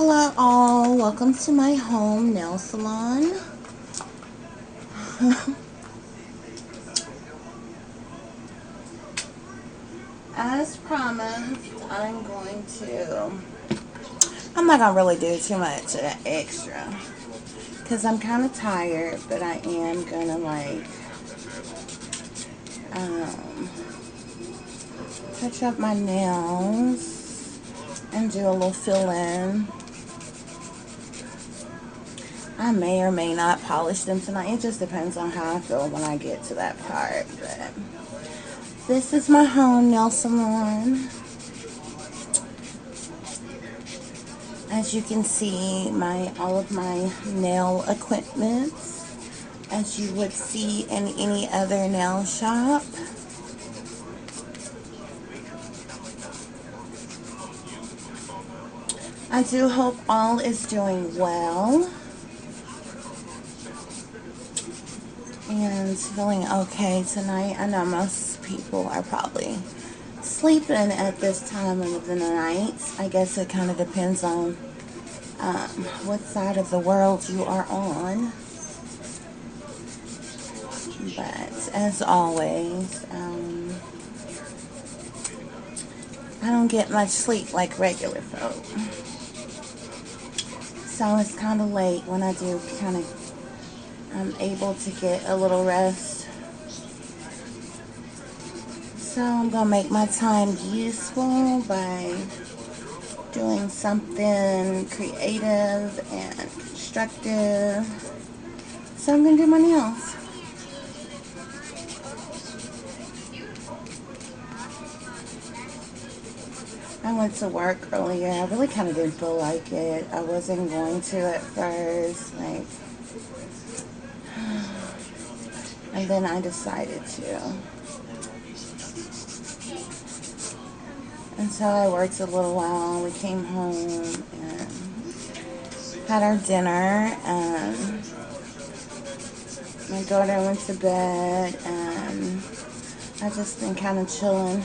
Hello all, welcome to my home nail salon. As promised, I'm not going to really do too much extra because I'm kind of tired, but I am going to touch up my nails and do a little fill-in. I may or may not polish them tonight. It just depends on how I feel when I get to that part. But this is my home nail salon. As you can see, all of my nail equipment, as you would see in any other nail shop. I do hope all is doing well and feeling okay tonight. I know most people are probably sleeping at this time of the night. I guess it kind of depends on what side of the world you are on. But as always, I don't get much sleep like regular folk. So it's kind of late when I do I'm able to get a little rest. So I'm going to make my time useful by doing something creative and constructive. So I'm going to do my nails. I went to work earlier. I really kind of didn't feel like it. I wasn't going to at first, and then I decided to. And so I worked a little while. We came home and had our dinner, and my daughter went to bed, and I just been kind of chilling,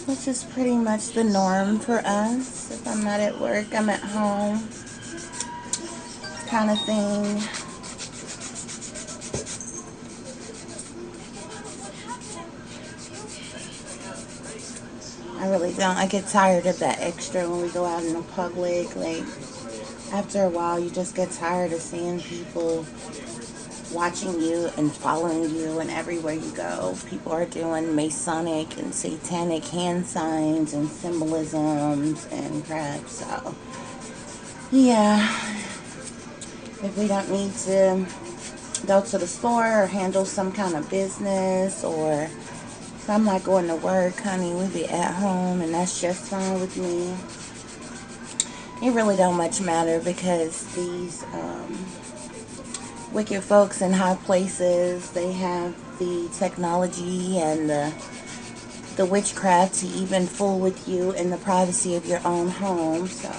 which is pretty much the norm for us. If I'm not at work, I'm at home, kind of thing. I really don't. I get tired of that extra when we go out in the public. After a while, you just get tired of seeing people watching you and following you, and everywhere you go, people are doing Masonic and satanic hand signs and symbolisms and crap. So, yeah, if we don't need to go to the store or handle some kind of business, or if I'm not going to work, honey, we be at home, and that's just fine with me. It really don't much matter, because these wicked folks in high places, they have the technology and the witchcraft to even fool with you in the privacy of your own home. So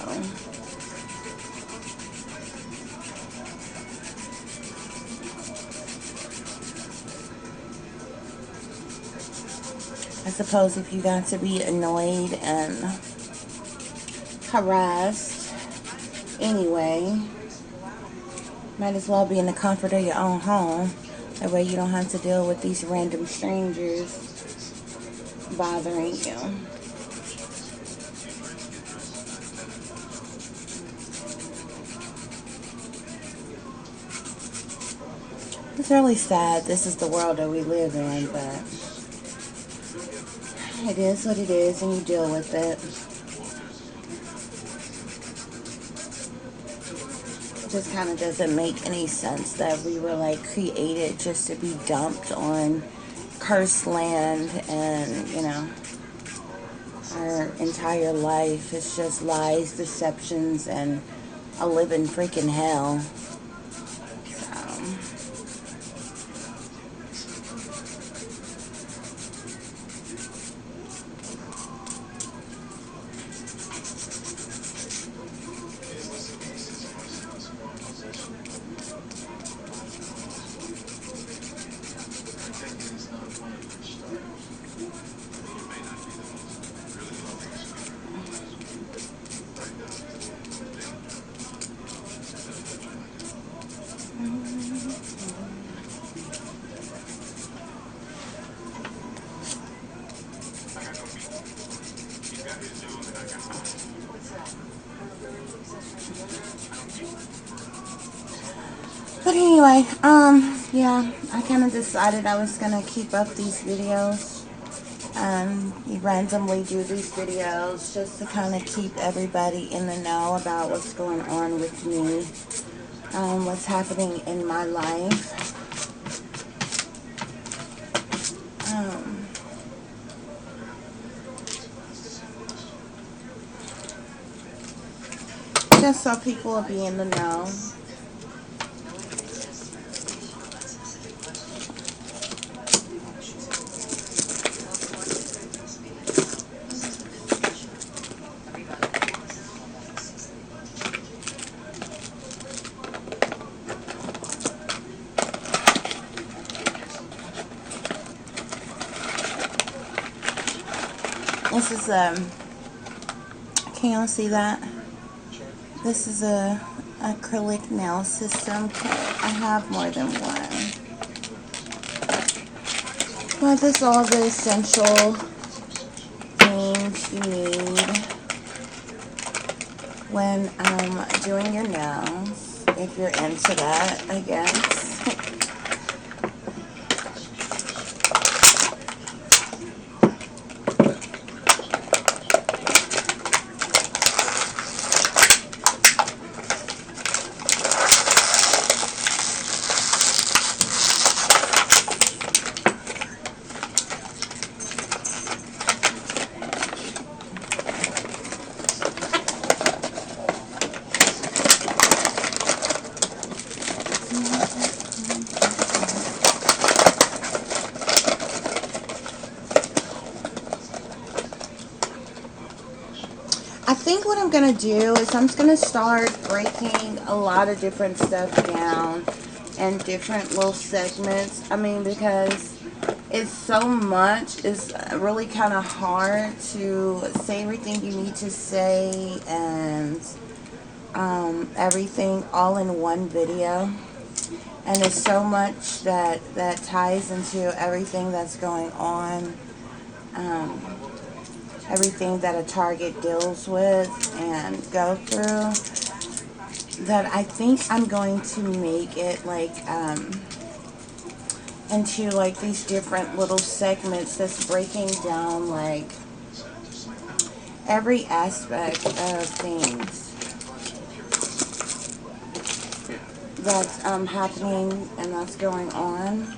I suppose if you got to be annoyed and harassed anyway, might as well be in the comfort of your own home. That way you don't have to deal with these random strangers bothering you. It's really sad. This is the world that we live in, but it is what it is, and you deal with it. It just kind of doesn't make any sense that we were created just to be dumped on cursed land, and our entire life is just lies, deceptions, and a living freaking hell. But anyway, yeah, I kind of decided I was gonna keep up these videos, randomly do these videos just to kind of keep everybody in the know about what's going on with me, what's happening in my life. Just so people will be in the know. This is can y'all see that? This is a acrylic nail system kit. I have more than one. But this is all the essential things you need when doing your nails, if you're into that, I guess. I think what I'm going to do is I'm going to start breaking a lot of different stuff down in different little segments. I mean, because it's so much, it's really kind of hard to say everything you need to say and everything all in one video. And it's so much that ties into everything that's going on. Everything that a target deals with and go through, that I think I'm going to make it like into like these different little segments that's breaking down like every aspect of things that's happening and that's going on.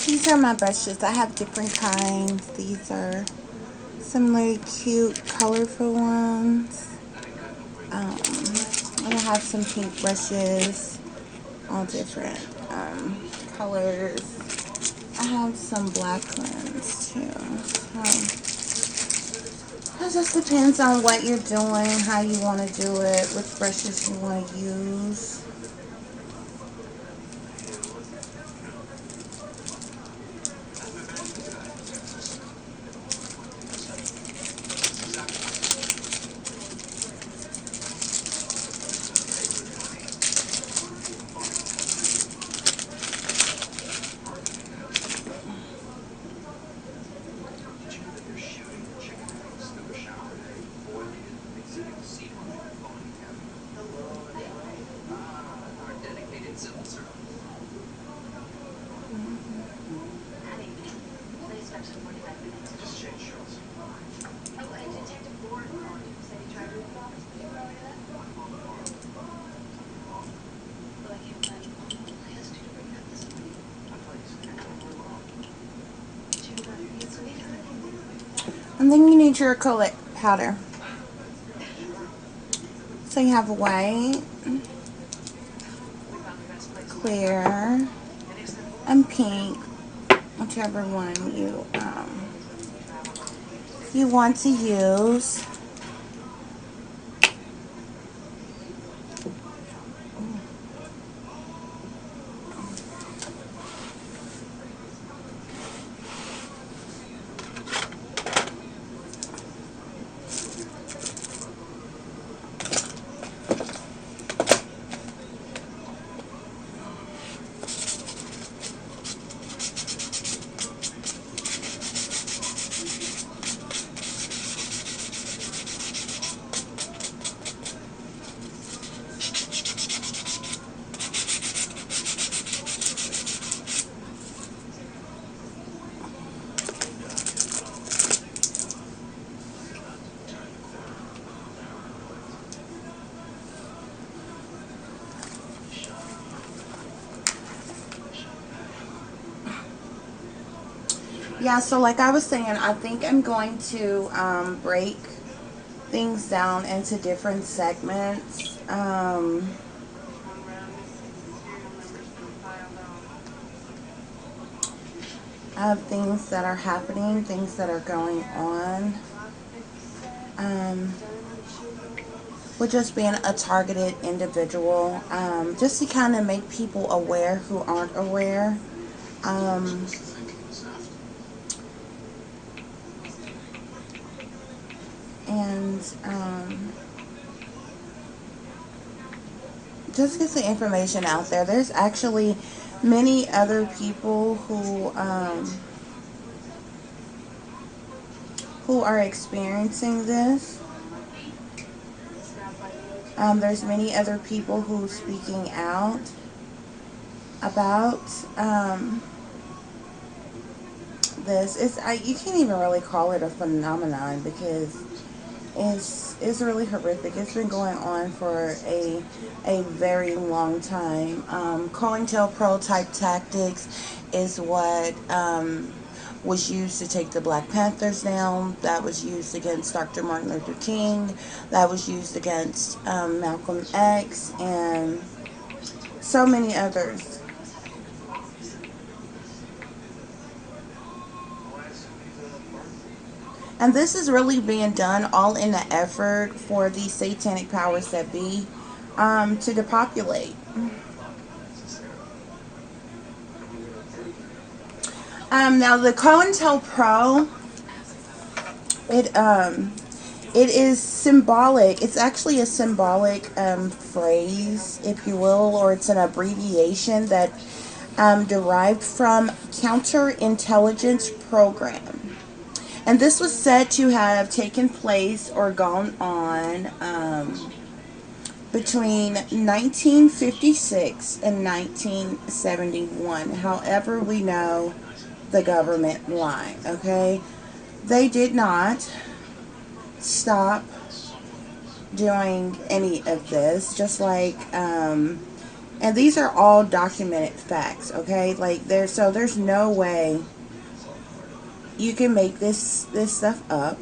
These are my brushes. I have different kinds. These are some really cute, colorful ones. And I have some pink brushes, all different colors. I have some black ones too. So it just depends on what you're doing, how you want to do it, which brushes you want to use. And then you need your acrylic powder. So you have white, clear and pink, whichever one you want to use. Yeah, so like I was saying, I think I'm going to break things down into different segments. Of things that are happening, things that are going on. Um, with just being a targeted individual, just to kind of make people aware who aren't aware. Um, and just get the information out there. There's actually many other people who are experiencing this. There's many other people who speaking out about this. You can't even really call it a phenomenon because it's really horrific. It's been going on for a very long time. Cointel type tactics is what was used to take the Black Panthers down. That was used against Dr. Martin Luther King. That was used against Malcolm X and so many others. And this is really being done all in the effort for the satanic powers that be to depopulate. Now the COINTELPRO, it it is symbolic. It's actually a symbolic phrase, if you will, or it's an abbreviation that derived from counterintelligence program. And this was said to have taken place or gone on between 1956 and 1971. However, we know the government lie, okay? They did not stop doing any of this, just like, and these are all documented facts, okay? Like, there's no way you can make this stuff up.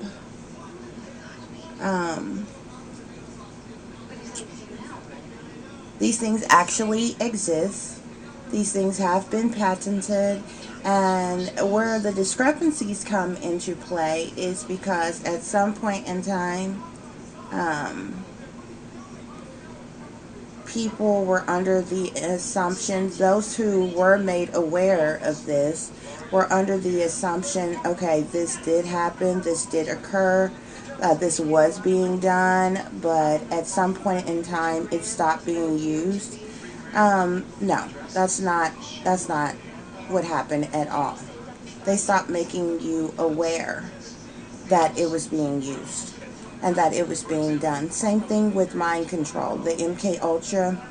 These things actually exist. These things have been patented. And where the discrepancies come into play is because at some point in time, people were under the assumption, those who were made aware of this were under the assumption, okay, this did happen, this did occur, this was being done, but at some point in time it stopped being used. No, that's not what happened at all. They stopped making you aware that it was being used and that it was being done. Same thing with mind control, the MK Ultra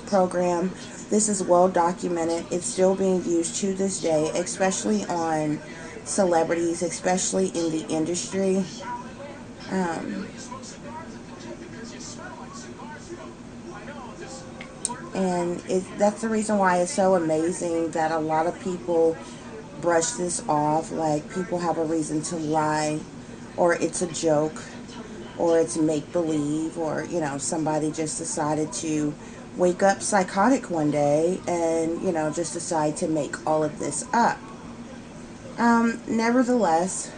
program. This is well documented. It's still being used to this day, especially on celebrities, especially in the industry. Um, and that's the reason why it's so amazing that a lot of people brush this off like people have a reason to lie, or it's a joke, or it's make believe, or somebody just decided to wake up psychotic one day and, just decide to make all of this up. Nevertheless,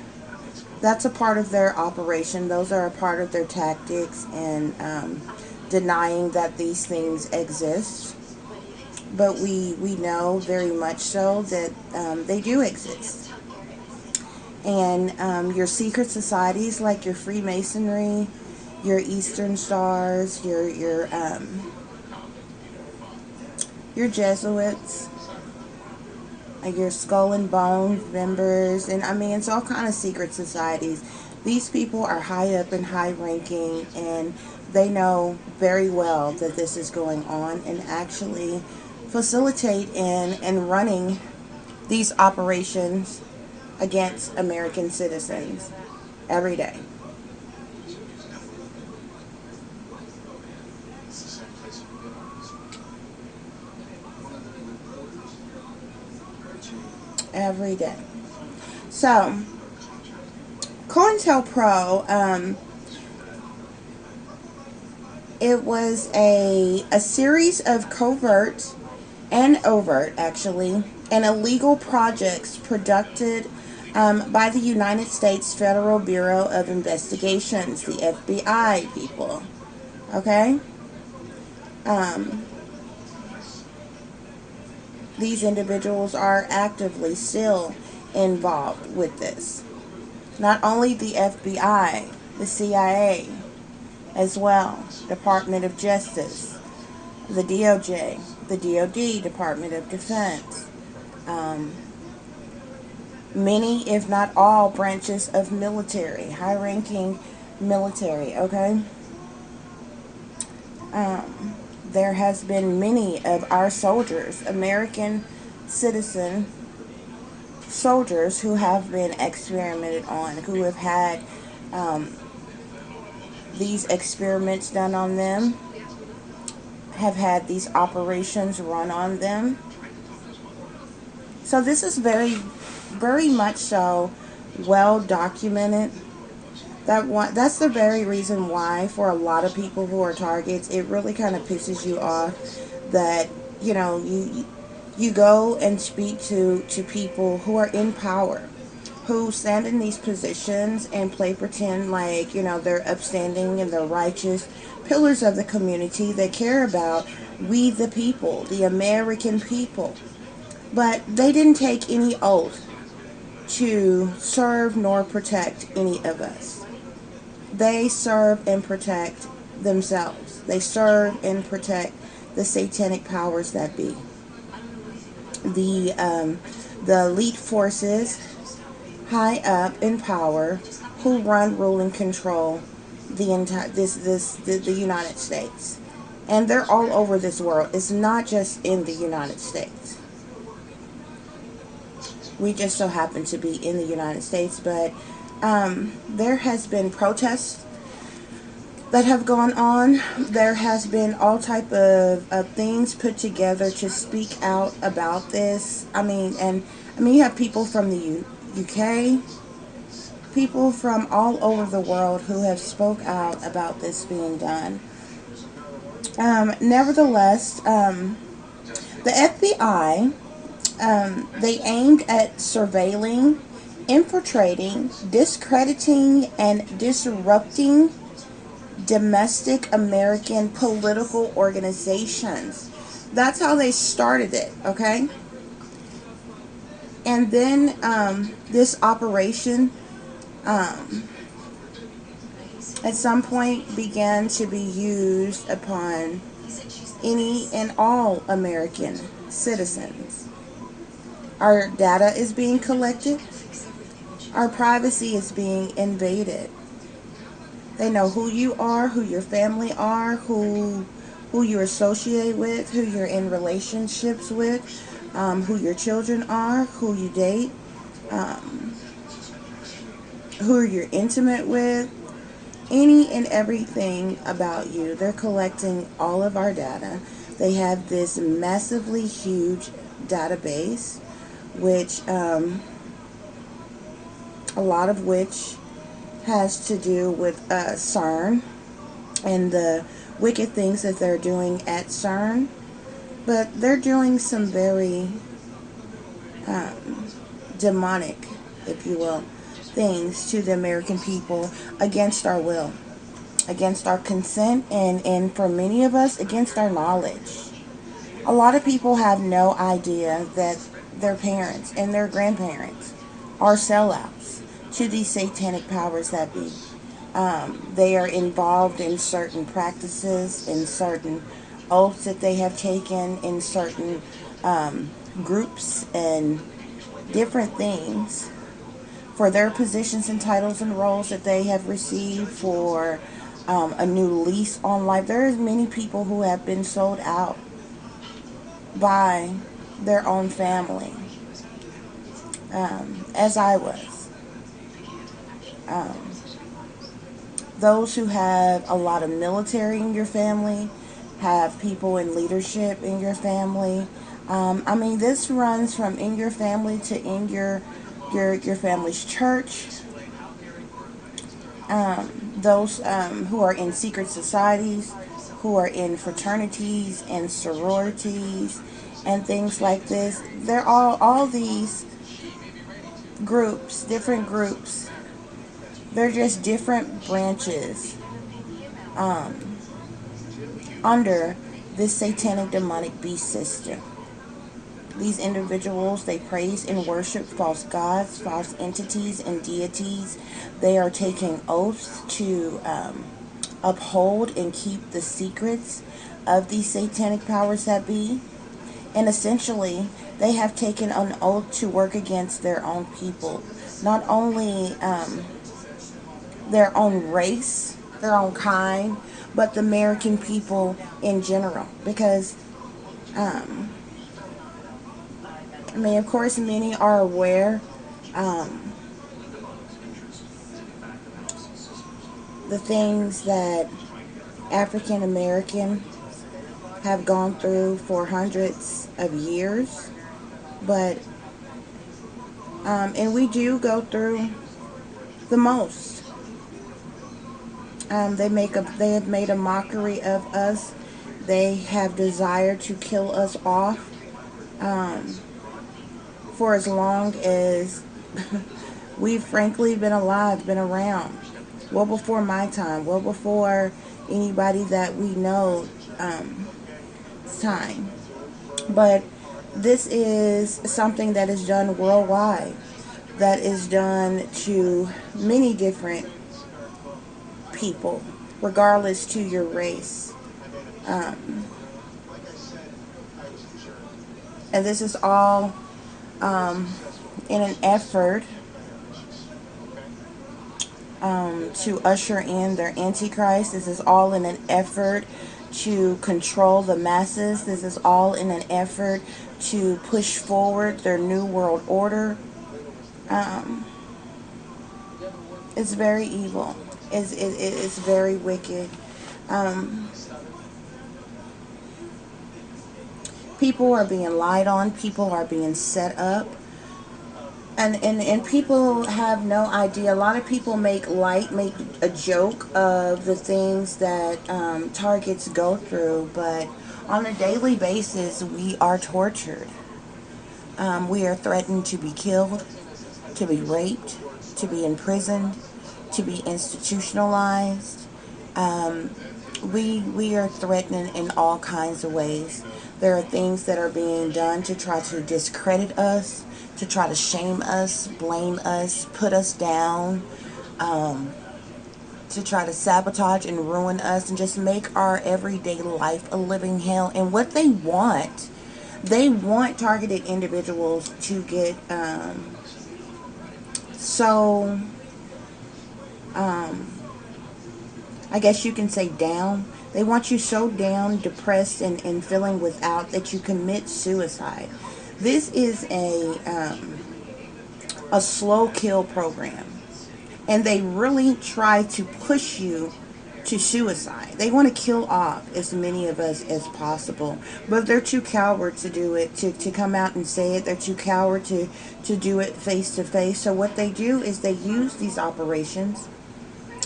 that's a part of their operation. Those are a part of their tactics and denying that these things exist. But we know very much so that they do exist. And your secret societies like your Freemasonry, your Eastern Stars, your Jesuits, your Skull and Bones members, and I mean it's all kind of secret societies. These people are high up and high ranking, and they know very well that this is going on, and actually facilitate in and running these operations against American citizens every day. Every day. So, COINTELPRO, it was a series of covert and overt, actually, and illegal projects conducted by the United States Federal Bureau of Investigations, the FBI people. Okay? Um, these individuals are actively still involved with this. Not only the FBI, the CIA as well, Department of Justice, the DOJ, the DOD, Department of Defense, um, many, if not all, branches of military, high ranking military, okay? There has been many of our soldiers, American citizen soldiers, who have been experimented on, who have had um, these experiments done on them, have had these operations run on them. So this is very, very much so well documented. That's the very reason why, for a lot of people who are targets, it really kind of pisses you off that you go and speak to people who are in power, who stand in these positions and play pretend like they're upstanding and they're righteous pillars of the community that care about we the people, the American people, but they didn't take any oath to serve nor protect any of us. They serve and protect themselves. They serve and protect the satanic powers that be. The the elite forces high up in power who run, rule, and control the entire the United States, and they're all over this world. It's not just in the United States. We just so happen to be in the United States, but there has been protests that have gone on. There has been all type of things put together to speak out about this. I mean you have people from the UK, people from all over the world who have spoke out about this being done. Nevertheless, the FBI, they aimed at surveilling, infiltrating, discrediting, and disrupting domestic American political organizations. That's how they started it, okay? And then this operation at some point began to be used upon any and all American citizens. Our data is being collected. Our privacy is being invaded. They know who you are, who your family are, who you associate with, who you're in relationships with, who your children are, who you date, um, who you're intimate with, any and everything about you. They're collecting all of our data. They have this massively huge database, which a lot of which has to do with CERN and the wicked things that they're doing at CERN, but they're doing some very demonic, if you will, things to the American people against our will, against our consent, and for many of us, against our knowledge. A lot of people have no idea that their parents and their grandparents are sellouts to these satanic powers that be. They are involved in certain practices, in certain oaths that they have taken, in certain groups and different things for their positions and titles and roles that they have received, for a new lease on life. There's many people who have been sold out by their own family, as I was. Um, those who have a lot of military in your family, have people in leadership in your family. I mean, this runs from in your family to in your family's church. Those who are in secret societies, who are in fraternities and sororities and things like this. They're all these groups, different groups. They're just different branches under this satanic demonic beast system. These individuals, they praise and worship false gods, false entities, and deities. They are taking oaths to uphold and keep the secrets of these satanic powers that be. And essentially, they have taken an oath to work against their own people. Not only their own race, their own kind, but the American people in general. Because, I mean, of course, many are aware the things that African American have gone through for hundreds of years, but and we do go through the most. They have made a mockery of us. They have desired to kill us off for as long as we've frankly been alive, been around. Well before my time, well before anybody that we know time. But this is something that is done worldwide, that is done to many different people, regardless to your race. And this is all in an effort to usher in their Antichrist. This is all in an effort to control the masses. This is all in an effort to push forward their new world order. It's very evil. It's very wicked. People are being lied on. People are being set up. And people have no idea. A lot of people make a joke of the things that targets go through, but on a daily basis, we are tortured. We are threatened to be killed, to be raped, to be imprisoned, to be institutionalized. We are threatened in all kinds of ways. There are things that are being done to try to discredit us, to try to shame us, blame us, put us down, to try to sabotage and ruin us and just make our everyday life a living hell. And what they want targeted individuals to get so I guess you can say down. They want you so down, depressed, and feeling without that you commit suicide. This is a slow kill program, and they really try to push you to suicide. They want to kill off as many of us as possible, but they're too coward to do it, to come out and say it. They're too coward to do it face to face. So what they do is they use these operations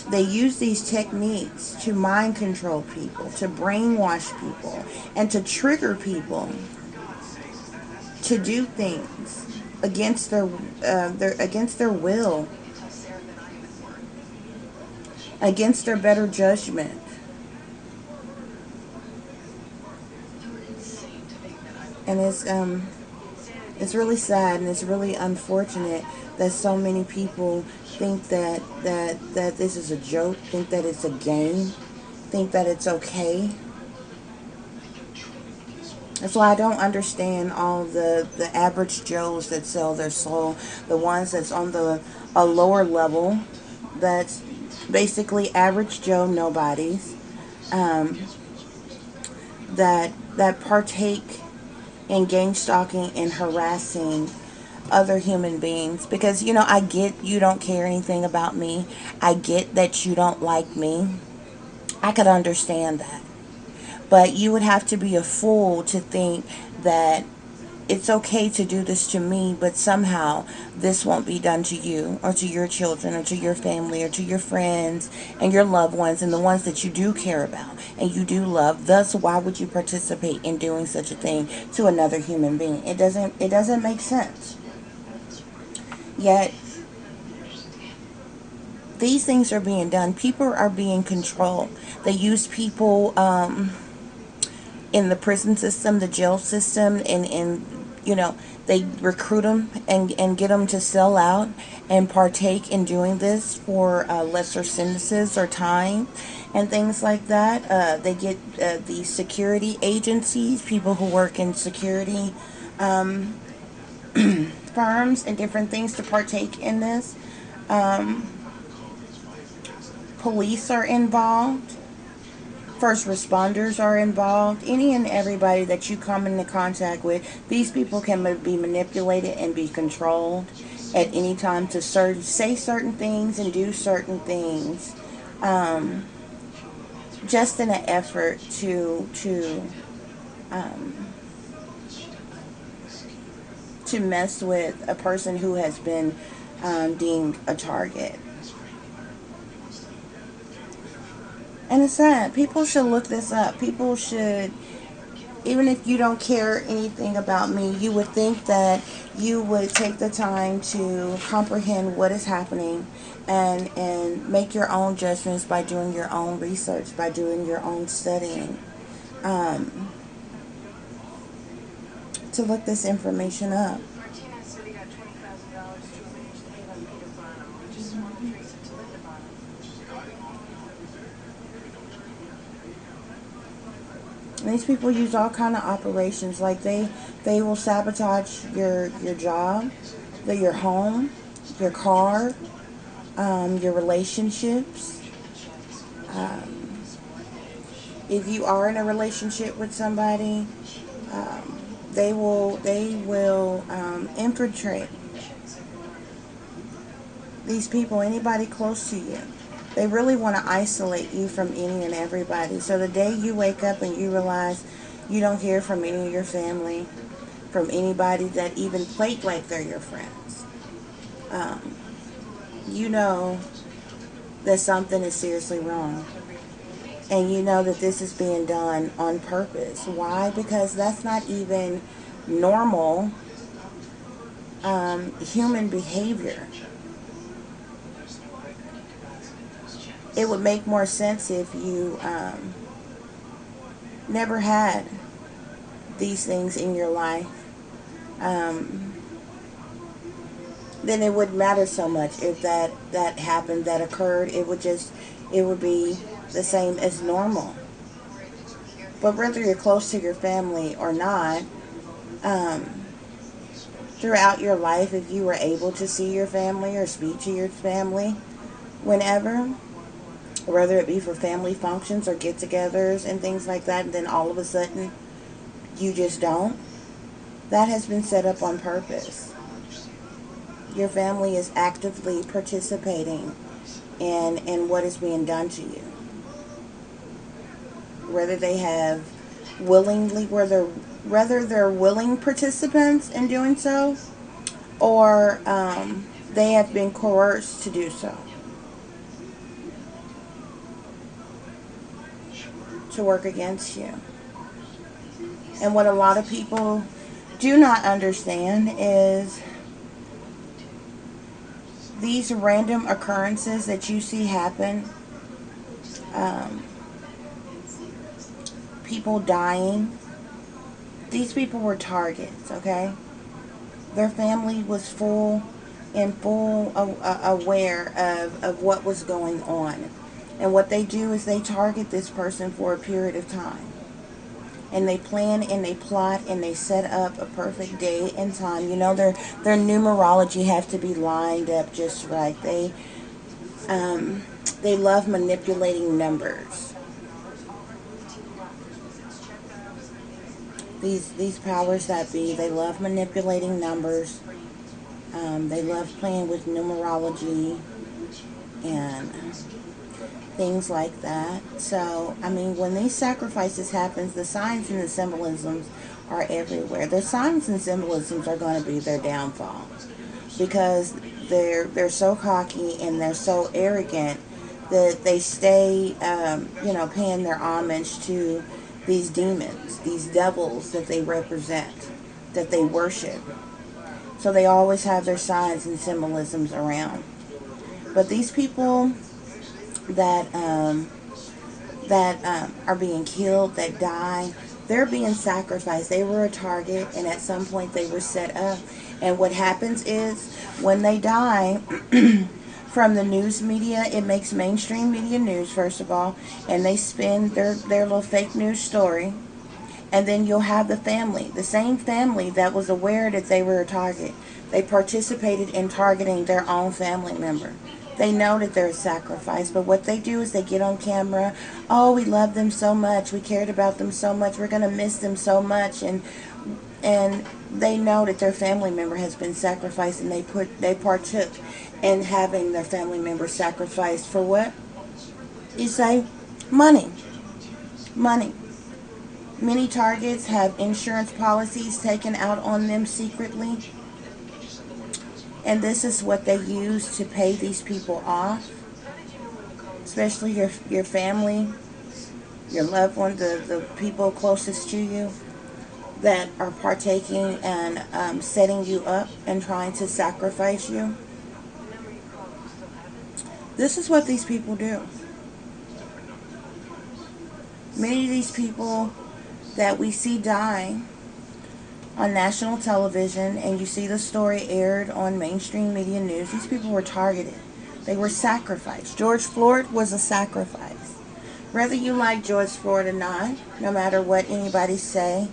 They use these techniques to mind control people, to brainwash people, and to trigger people to do things against their will, against their better judgment. And it's really sad and it's really unfortunate that so many people think that this is a joke, think that it's a game, think that it's okay. That's why I don't understand all the average Joes that sell their soul, the ones that's on the a lower level, that's basically average Joe nobodies, um, that partake in gang stalking and harassing other human beings. Because I get you don't care anything about me. I get that you don't like me. I could understand that. But you would have to be a fool to think that it's okay to do this to me, but somehow this won't be done to you or to your children or to your family or to your friends and your loved ones and the ones that you do care about and you do love. Thus, why would you participate in doing such a thing to another human being? It doesn't make sense. Yet these things are being done. People are being controlled. They use people in the prison system, the jail system, and they recruit them and get them to sell out and partake in doing this for lesser sentences or time and things like that. They get the security agencies, people who work in security um, firms and different things to partake in this. Um, Police are involved. First responders are involved. Any and everybody that you come into contact with, these people can be manipulated and be controlled at any time to say certain things and do certain things, um, just in an effort um, to mess with a person who has been deemed a target. And it's sad. People should look this up. People should, even if you don't care anything about me, you would think that you would take the time to comprehend what is happening and make your own judgments by doing your own research, by doing your own studying, um, to look this information up. And these people use all kind of operations. Like they will sabotage your job, your home, your car, your relationships. Um, if you are in a relationship with somebody, they will infiltrate these people, anybody close to you. They really want to isolate you from any and everybody. So the day you wake up and you realize you don't hear from any of your family, from anybody that even play like they're your friends, um, you know that something is seriously wrong. And you know that this is being done on purpose. Why? Because that's not even normal human behavior. It would make more sense if you never had these things in your life. Um, then it wouldn't matter so much if that happened, that occurred. It would be the same as normal. But whether you're close to your family or not, um, throughout your life, if you were able to see your family or speak to your family whenever, whether it be for family functions or get-togethers and things like that, and then all of a sudden you just don't, that has been set up on purpose. Your family is actively participating in what is being done to you. Whether they have whether they're willing participants in doing so, or they have been coerced to do so. to work against you. And what a lot of people do not understand is these random occurrences that you see happen, um, people dying, these people were targets, okay? Their family was full aware of what was going on. And what they do is they target this person for a period of time. And they plan and they plot and they set up a perfect day and time. You know, their numerology have to be lined up just right. They love manipulating numbers. These powers that be, they love manipulating numbers. They love playing with numerology and things like that. So, I mean, when these sacrifices happen, the signs and the symbolisms are everywhere. The signs and symbolisms are going to be their downfall because they're so cocky and they're so arrogant that they stay, paying their homage to these demons, these devils that they represent, that they worship. So they always have their signs and symbolisms around. But these people that are being killed, that die, they're being sacrificed. They were a target, and at some point they were set up. And what happens is when they die from the news media, it makes mainstream media news, first of all, and they spin their little fake news story. And then you'll have the family, the same family that was aware that they were a target. They participated in targeting their own family member. They know that they're a sacrifice, but what they do is they get on camera. Oh, we love them so much. We cared about them so much. We're going to miss them so much. And they know that their family member has been sacrificed, and they partook in having their family member sacrificed for what? You say? Money. Money. Many targets have insurance policies taken out on them secretly. And this is what they use to pay these people off. Especially your family, your loved one, the people closest to you that are partaking and setting you up and trying to sacrifice you. This is what these people do. Many of these people that we see die on national television, and you see the story aired on mainstream media news, these people were targeted. They were sacrificed. George Floyd was a sacrifice. Whether you like George Floyd or not, no matter what anybody say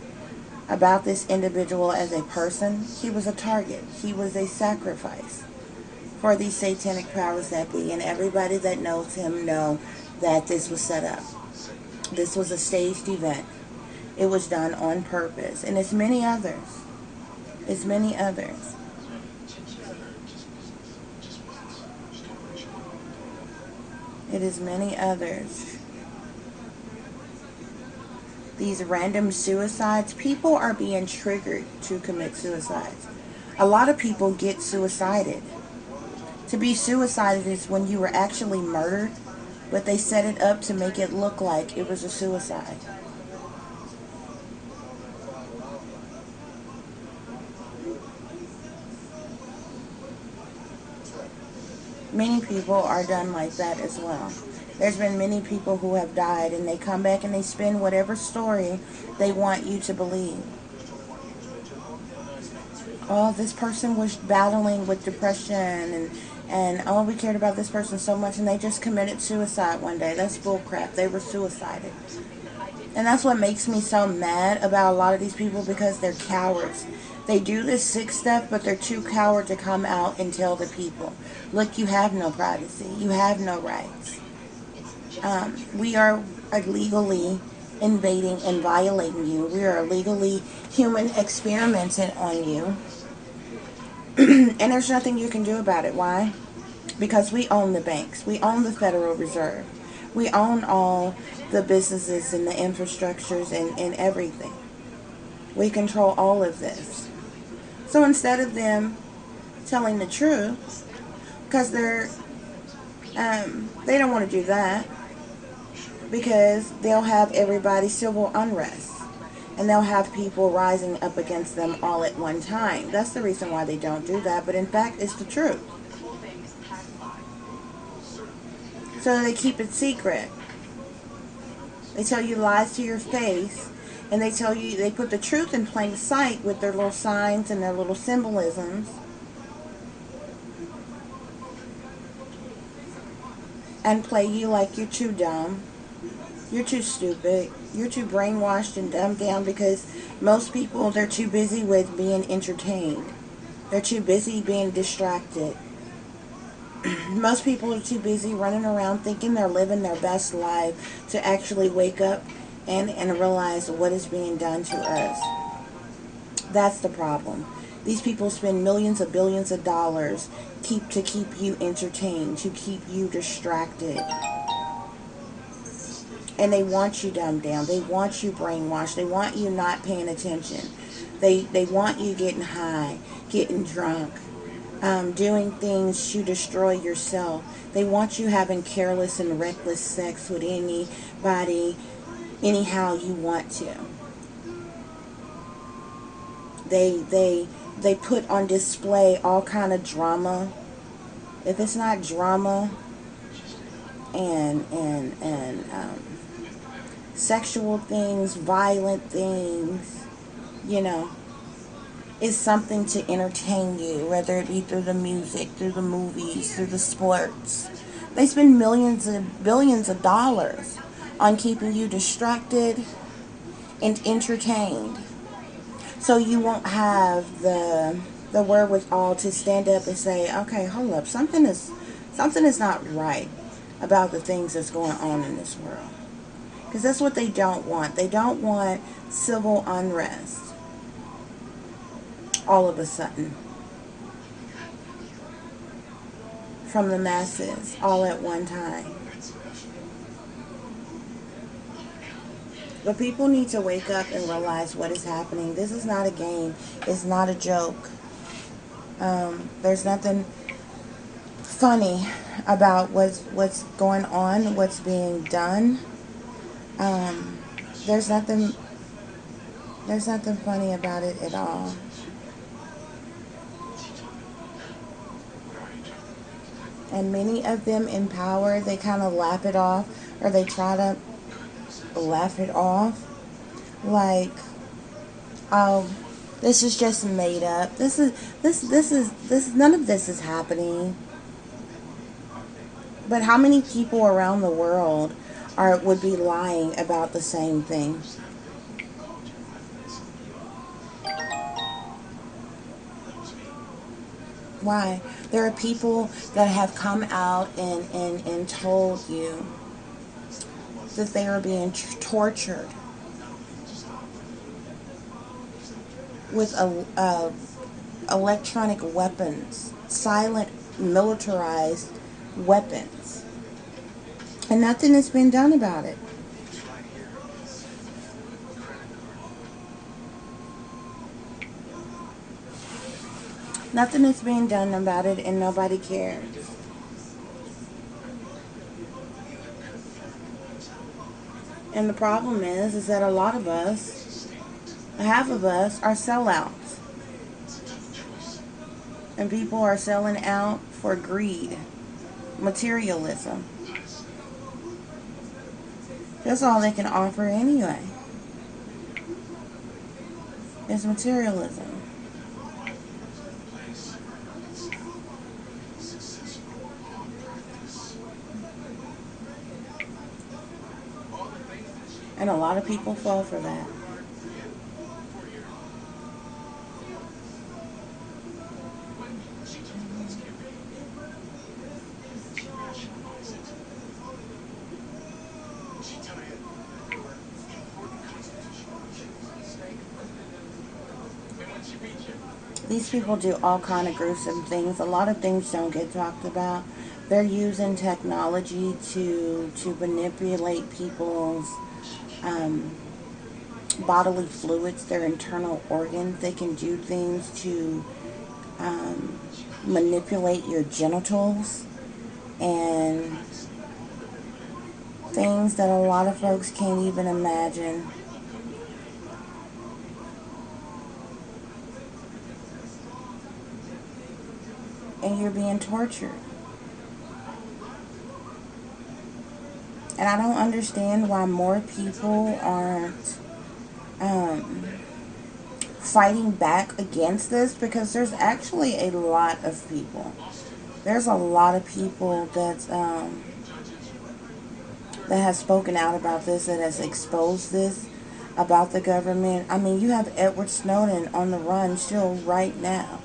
about this individual as a person, he was a target. He was a sacrifice for these satanic powers that be, and everybody that knows him know that this was set up. This was a staged event. It was done on purpose. And it's many others. It's many others. It is many others. These random suicides, people are being triggered to commit suicides. A lot of people get suicided. To be suicided is when you were actually murdered, but they set it up to make it look like it was a suicide. Many people are done like that as well. There's been many people who have died, and they come back and they spin whatever story they want you to believe. Oh, this person was battling with depression, and oh, we cared about this person so much, and they just committed suicide one day. That's bullcrap. They were suicided. And that's what makes me so mad about a lot of these people, because they're cowards. They do this sick stuff, but they're too coward to come out and tell the people, look, you have no privacy. You have no rights. We are illegally invading and violating you. We are illegally human experimenting on you. And there's nothing you can do about it. Why? Because we own the banks. We own the Federal Reserve. We own all the businesses and the infrastructures and everything. We control all of this. So instead of them telling the truth, because they don't want to do that, because they'll have everybody civil unrest. And they'll have people rising up against them all at one time. That's the reason why they don't do that. But in fact, it's the truth. So they keep it secret. They tell you lies to your face. And they tell you, they put the truth in plain sight with their little signs and their little symbolisms. And play you like you're too dumb. You're too stupid. You're too brainwashed and dumbed down because most people, they're too busy with being entertained. They're too busy being distracted. Most people are too busy running around thinking they're living their best life to actually wake up and realize what is being done to us. That's the problem. These people spend millions of billions of dollars to keep you entertained, to keep you distracted. And they want you dumbed down. They want you brainwashed. They want you not paying attention. They want you getting high, getting drunk, doing things to destroy yourself. They want you having careless and reckless sex with anybody, anyhow you want to. They put on display all kind of drama. If it's not drama and sexual things, violent things, you know, is something to entertain you, whether it be through the music, through the movies, through the sports. They spend millions and billions of dollars on keeping you distracted and entertained. So you won't have the wherewithal to stand up and say, okay, hold up, something is not right about the things that's going on in this world. Because that's what they don't want. They don't want civil unrest all of a sudden from the masses all at one time. But people need to wake up and realize what is happening. This is not a game. It's not a joke. There's nothing funny about what's going on, what's being done. There's nothing funny about it at all. And many of them in power, they kind of laugh it off, or they try to laugh it off, like, oh, this is just made up. This is none of this is happening. But how many people around the world would be lying about the same thing? Why? There are people that have come out and told you that they are being tortured with electronic weapons, silent militarized weapons. And nothing has been done about it. Nothing is being done about it, and nobody cares. And the problem is that a lot of us, half of us, are sellouts. And people are selling out for greed, materialism. That's all they can offer anyway. It's materialism. And a lot of people fall for that. These people do all kind of gruesome things. A lot of things don't get talked about. They're using technology to manipulate people's bodily fluids, their internal organs. They can do things to manipulate your genitals and things that a lot of folks can't even imagine. And you're being tortured. And I don't understand why more people aren't fighting back against this, because there's actually a lot of people. There's a lot of people that has spoken out about this, that has exposed this about the government. I mean, you have Edward Snowden on the run still right now,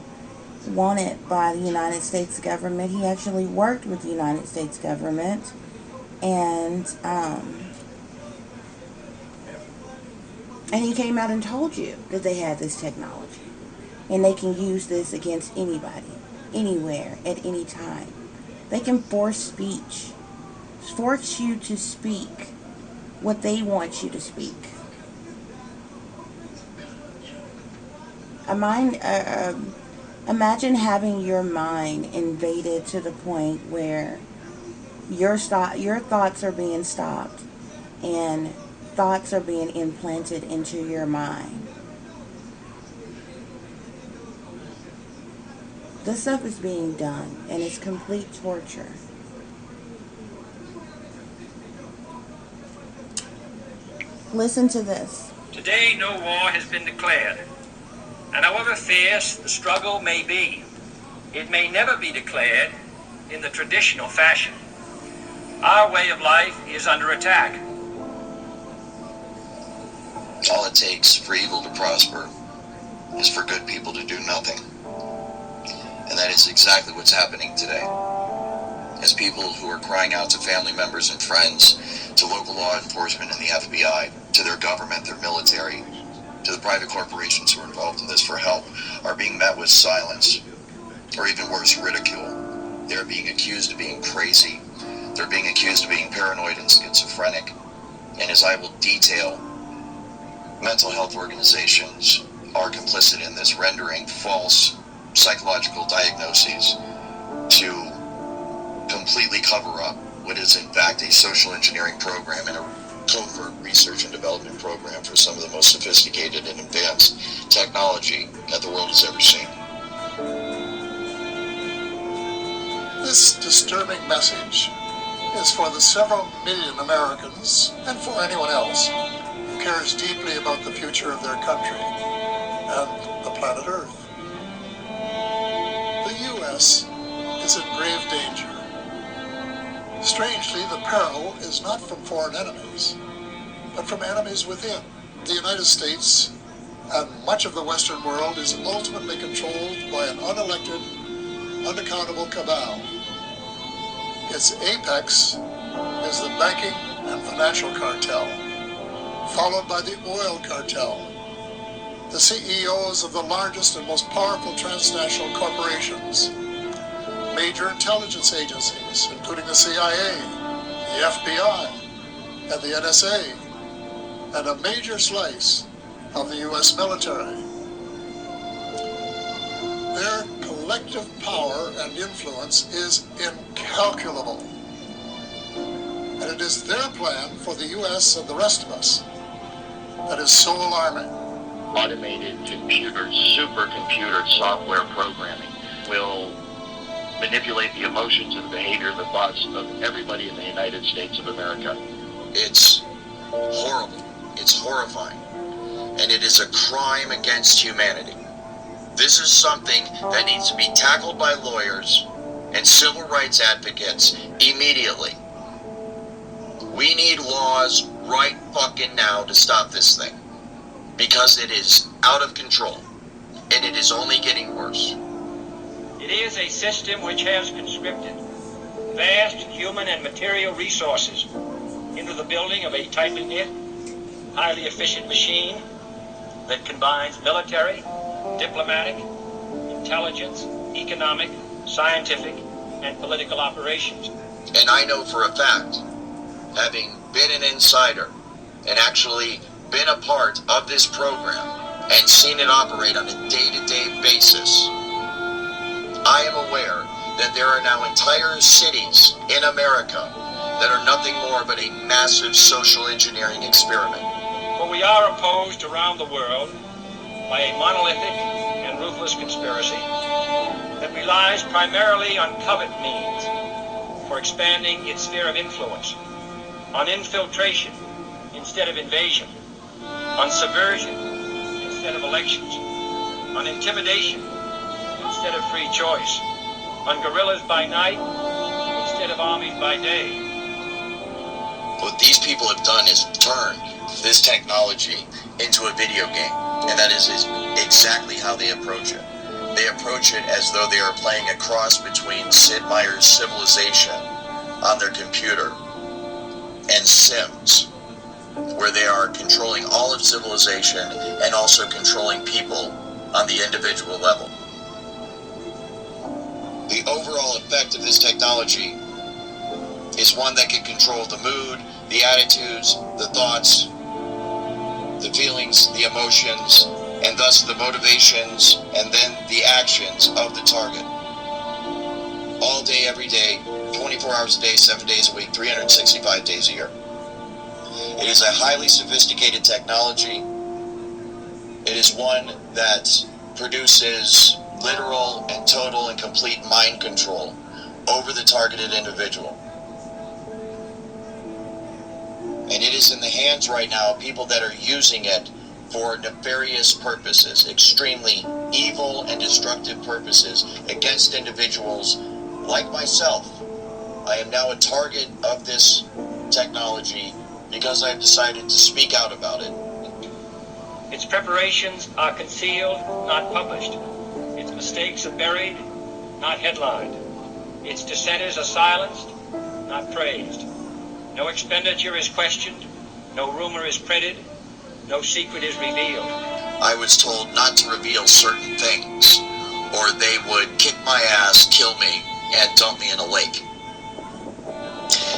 wanted by the United States government. He actually worked with the United States government, and he came out and told you that they had this technology, and they can use this against anybody, anywhere, at any time. They can force you to speak what they want you to speak. Imagine having your mind invaded to the point where your thoughts are being stopped, and thoughts are being implanted into your mind. This stuff is being done, and it's complete torture. Listen to this. Today, no war has been declared, and however fierce the struggle may be, it may never be declared in the traditional fashion. Our way of life is under attack. All it takes for evil to prosper is for good people to do nothing. And that is exactly what's happening today. As people who are crying out to family members and friends, to local law enforcement and the FBI, to their government, their military, to the private corporations who are involved in this for help, are being met with silence, or even worse, ridicule. They're being accused of being crazy. They're being accused of being paranoid and schizophrenic. And as I will detail, mental health organizations are complicit in this, rendering false psychological diagnoses to completely cover up what is in fact a social engineering program and a covert research and development program for some of the most sophisticated and advanced technology that the world has ever seen. This disturbing message is for the several million Americans, and for anyone else who cares deeply about the future of their country and the planet Earth. The U.S. is in grave danger. Strangely, the peril is not from foreign enemies, but from enemies within. The United States and much of the Western world is ultimately controlled by an unelected, unaccountable cabal. Its apex is the banking and financial cartel, followed by the oil cartel. The CEOs of the largest and most powerful transnational corporations, major intelligence agencies, including the CIA, the FBI, and the NSA, and a major slice of the U.S. military. Their collective power and influence is incalculable. And it is their plan for the U.S. and the rest of us that is so alarming. Automated computers, supercomputer software programming will manipulate the emotions and the behavior and the thoughts of everybody in the United States of America. It's horrible. It's horrifying. And it is a crime against humanity. This is something that needs to be tackled by lawyers and civil rights advocates immediately. We need laws right fucking now to stop this thing, because it is out of control, and it is only getting worse. It is a system which has conscripted vast human and material resources into the building of a tightly knit, highly efficient machine that combines military, diplomatic, intelligence, economic, scientific, and political operations. And I know for a fact, having been an insider and actually been a part of this program and seen it operate on a day-to-day basis, I am aware that there are now entire cities in America that are nothing more but a massive social engineering experiment. For we are opposed around the world by a monolithic and ruthless conspiracy that relies primarily on covert means for expanding its sphere of influence, on infiltration instead of invasion, on subversion instead of elections, on intimidation instead of free choice, on guerrillas by night instead of armies by day. What these people have done is turned this technology into a video game, and that is exactly how they approach it. They approach it as though they are playing a cross between Sid Meier's Civilization on their computer and Sims, where they are controlling all of civilization and also controlling people on the individual level. The overall effect of this technology is one that can control the mood, the attitudes, the thoughts, the feelings, the emotions, and thus the motivations and then the actions of the target. All day, every day, 24 hours a day, 7 days a week, 365 days a year. It is a highly sophisticated technology. It is one that produces literal and total and complete mind control over the targeted individual. And it is in the hands right now of people that are using it for nefarious purposes, extremely evil and destructive purposes against individuals like myself. I am now a target of this technology because I've decided to speak out about it. Its preparations are concealed, not published. Its mistakes are buried, not headlined. Its dissenters are silenced, not praised. No expenditure is questioned, no rumor is printed, no secret is revealed. I was told not to reveal certain things, or they would kick my ass, kill me, and dump me in a lake.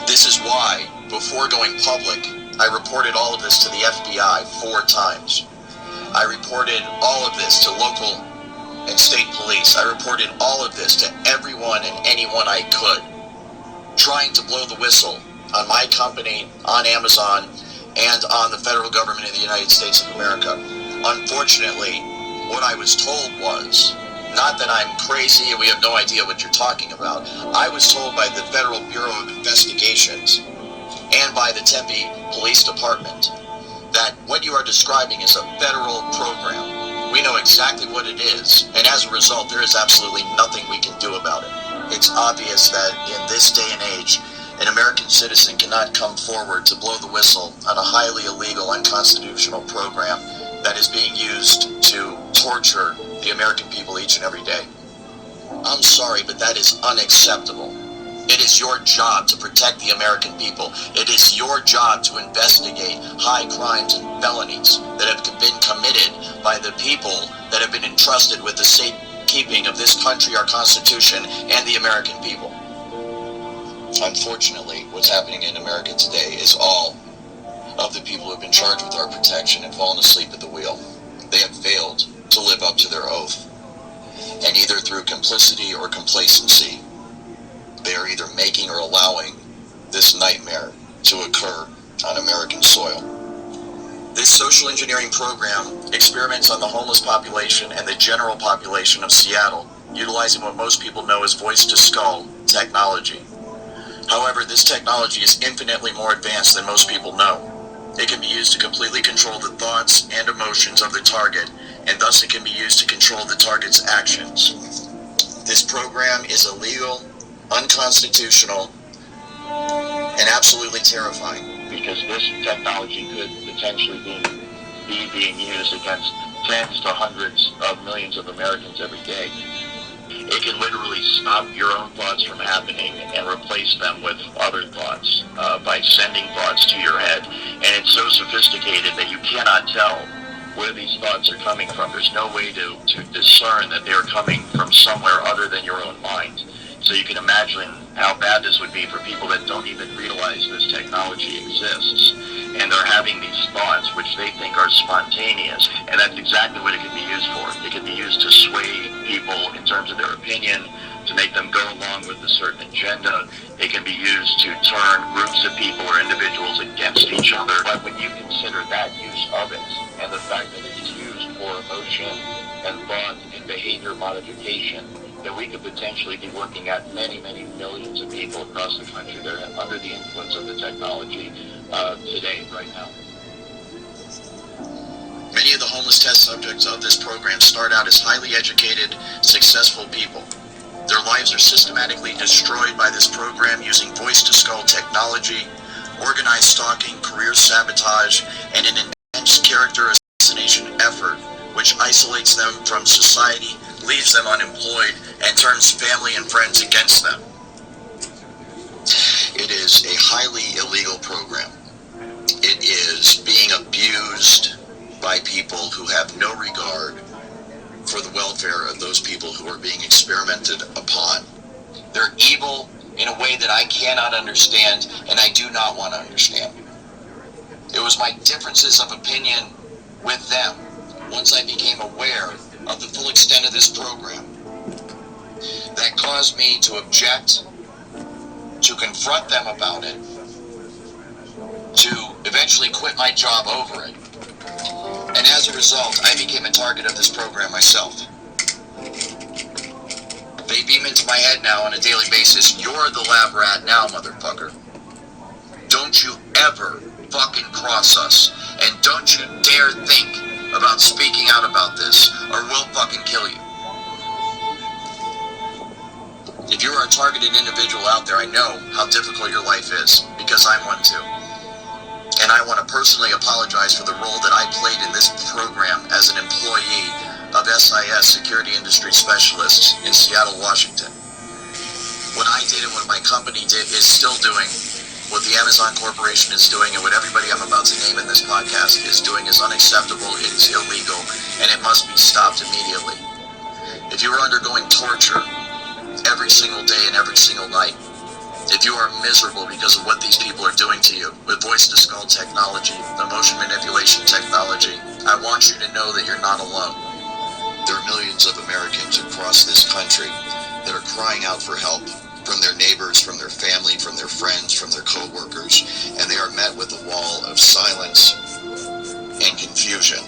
This is why, before going public, I reported all of this to the FBI 4 times. I reported all of this to local and state police. I reported all of this to everyone and anyone I could, trying to blow the whistle on my company, on Amazon, and on the federal government of the United States of America. Unfortunately, what I was told was, not that I'm crazy and we have no idea what you're talking about. I was told by the Federal Bureau of Investigations and by the Tempe Police Department that what you are describing is a federal program. We know exactly what it is, and as a result, there is absolutely nothing we can do about it. It's obvious that in this day and age, an American citizen cannot come forward to blow the whistle on a highly illegal, unconstitutional program that is being used to torture the American people each and every day. I'm sorry, but that is unacceptable. It is your job to protect the American people. It is your job to investigate high crimes and felonies that have been committed by the people that have been entrusted with the safekeeping of this country, our Constitution, and the American people. Unfortunately, what's happening in America today is all of the people who have been charged with our protection have fallen asleep at the wheel. They have failed to live up to their oath. And either through complicity or complacency, they are either making or allowing this nightmare to occur on American soil. This social engineering program experiments on the homeless population and the general population of Seattle, utilizing what most people know as voice-to-skull technology. However, this technology is infinitely more advanced than most people know. It can be used to completely control the thoughts and emotions of the target, and thus it can be used to control the target's actions. This program is illegal, unconstitutional, and absolutely terrifying. Because this technology could potentially be being used against tens to hundreds of millions of Americans every day. It can literally stop your own thoughts from happening and replace them with other thoughts by sending thoughts to your head. And it's so sophisticated that you cannot tell where these thoughts are coming from. There's no way to discern that they're coming from somewhere other than your own mind. So you can imagine how bad this would be for people that don't even realize this technology exists. And they're having these thoughts which they think are spontaneous. And that's exactly what it can be used for. It can be used to sway people in terms of their opinion, to make them go along with a certain agenda. It can be used to turn groups of people or individuals against each other. But when you consider that use of it and the fact that it's used for emotion and thought and behavior modification, that we could potentially be working at many, many millions of people across the country that are under the influence of the technology today, right now. Many of the homeless test subjects of this program start out as highly educated, successful people. Their lives are systematically destroyed by this program using voice-to-skull technology, organized stalking, career sabotage, and an intense character assassination effort which isolates them from society, leaves them unemployed, and turns family and friends against them. It is a highly illegal program. It is being abused by people who have no regard for the welfare of those people who are being experimented upon. They're evil in a way that I cannot understand, and I do not want to understand. It was my differences of opinion with them, once I became aware of the full extent of this program, that caused me to object, to confront them about it, to eventually quit my job over it. And as a result, I became a target of this program myself. They beam into my head now on a daily basis, "You're the lab rat now, motherfucker. Don't you ever fucking cross us, and don't you dare think about speaking out about this, or we'll fucking kill you." If you are a targeted individual out there, I know how difficult your life is, because I'm one too. And I want to personally apologize for the role that I played in this program as an employee of SIS, Security Industry Specialists, in Seattle, Washington. What I did and what my company is still doing, what the Amazon Corporation is doing, and what everybody I'm about to name in this podcast is doing is unacceptable, it is illegal, and it must be stopped immediately. If you are undergoing torture every single day and every single night, if you are miserable because of what these people are doing to you with voice-to-skull technology, emotion manipulation technology, I want you to know that you're not alone. There are millions of Americans across this country that are crying out for help from their neighbors, from their family, from their friends, from their co-workers, and they are met with a wall of silence and confusion,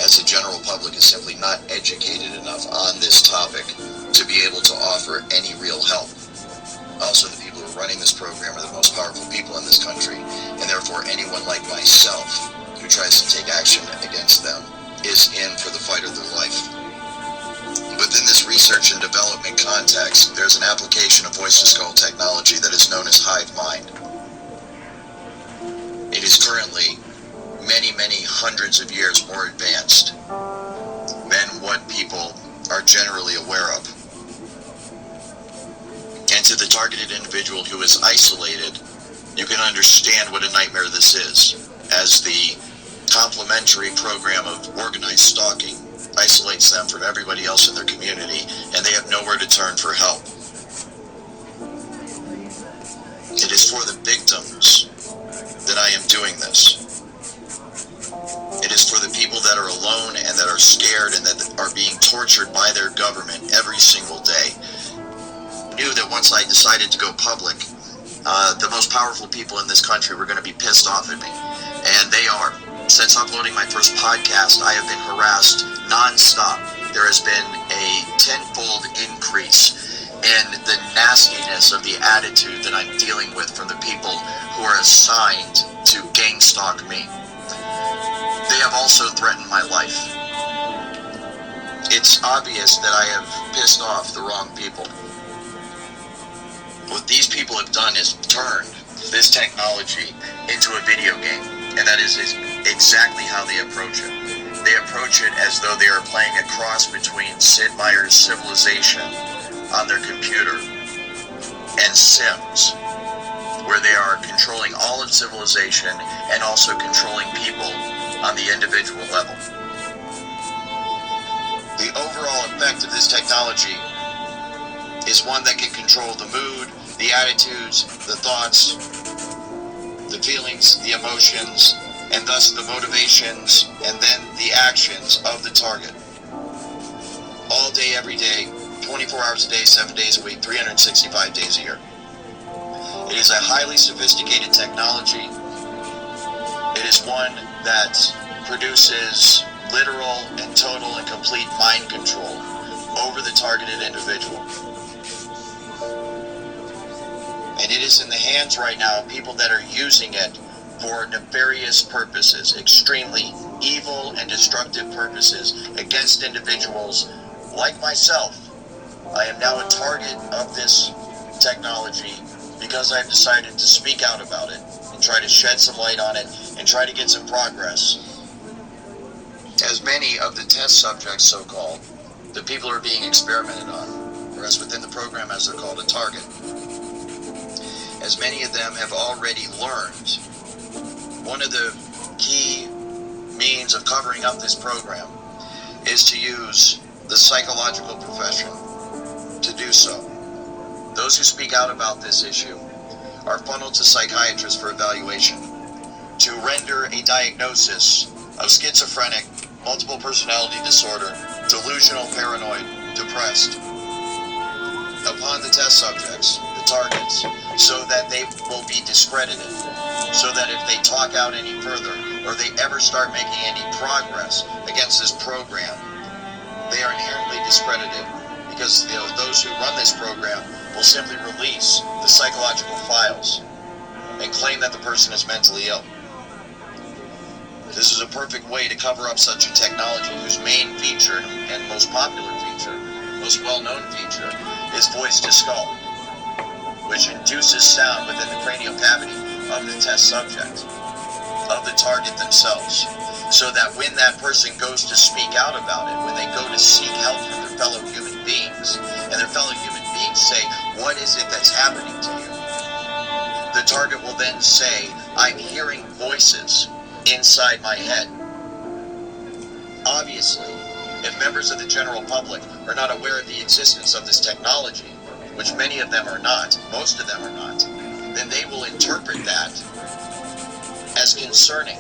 as the general public is simply not educated enough on this topic to be able to offer any real help. Also, the people who are running this program are the most powerful people in this country, and therefore anyone like myself who tries to take action against them is in for the fight of their life. Within this research and development context, there's an application of voice-to-skull technology that is known as hive mind. It is currently many, many hundreds of years more advanced than what people are generally aware of. And to the targeted individual who is isolated, you can understand what a nightmare this is, as the complementary program of organized stalking isolates them from everybody else in their community, and they have nowhere to turn for help. It is for the victims that I am doing this. It is for the people that are alone and that are scared and that are being tortured by their government every single day. I knew that once I decided to go public, the most powerful people in this country were going to be pissed off at me. And they are. Since uploading my first podcast, I have been harassed non-stop. There has been a tenfold increase in the nastiness of the attitude that I'm dealing with from the people who are assigned to gang stalk me. They have also threatened my life. It's obvious that I have pissed off the wrong people. What these people have done is turned this technology into a video game, and that is exactly how they approach it. They approach it as though they are playing a cross between Sid Meier's Civilization on their computer and Sims, where they are controlling all of civilization and also controlling people on the individual level. The overall effect of this technology is one that can control the mood, the attitudes, the thoughts, the feelings, the emotions, and thus the motivations and then the actions of the target. All day, every day, 24 24 hours a day, 7 days a week, 365 days a year. It is a highly sophisticated technology. It is one that produces literal and total and complete mind control over the targeted individual. And it is in the hands right now of people that are using it for nefarious purposes, extremely evil and destructive purposes against individuals like myself. I am now a target of this technology because I've decided to speak out about it and try to shed some light on it and try to get some progress. As many of the test subjects, so-called, the people are being experimented on, or as within the program as they're called, a target, as many of them have already learned, one of the key means of covering up this program is to use the psychological profession to do so. Those who speak out about this issue are funneled to psychiatrists for evaluation to render a diagnosis of schizophrenic, multiple personality disorder, delusional, paranoid, depressed upon the test subjects, the targets, so that they will be discredited, so that if they talk out any further or they ever start making any progress against this program, they are inherently discredited, because those who run this program will simply release the psychological files and claim that the person is mentally ill. This is a perfect way to cover up such a technology whose main feature and most popular feature, most well-known feature, is voice to skull, which induces sound within the cranial cavity of the test subject, of the target themselves, so that when that person goes to speak out about it, when they go to seek help from their fellow human beings, and their fellow human beings say, "What is it that's happening to you?" the target will then say, "I'm hearing voices inside my head." Obviously, if members of the general public are not aware of the existence of this technology, which many of them are not, most of them are not, then they will interpret that as concerning.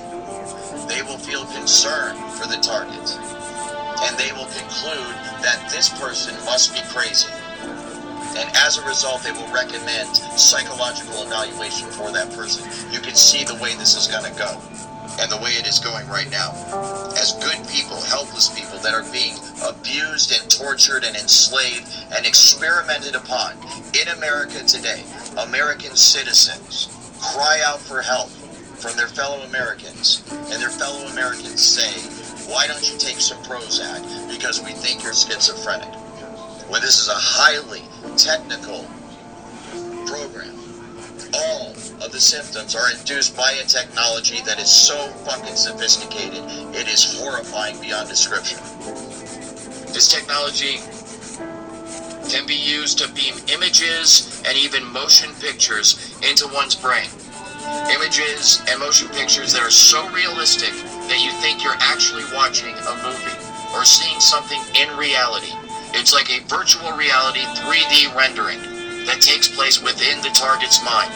They will feel concern for the target, and they will conclude that this person must be crazy. And as a result, they will recommend psychological evaluation for that person. You can see the way this is going to go, and the way it is going right now. As good people, helpless people that are being abused and tortured and enslaved and experimented upon in America today, American citizens cry out for help from their fellow Americans, and their fellow Americans say, "Why don't you take some Prozac? Because we think you're schizophrenic." When this is a highly technical program, all of the symptoms are induced by a technology that is so fucking sophisticated, it is horrifying beyond description. This technology can be used to beam images and even motion pictures into one's brain. Images and motion pictures that are so realistic that you think you're actually watching a movie or seeing something in reality. It's like a virtual reality 3D rendering that takes place within the target's mind.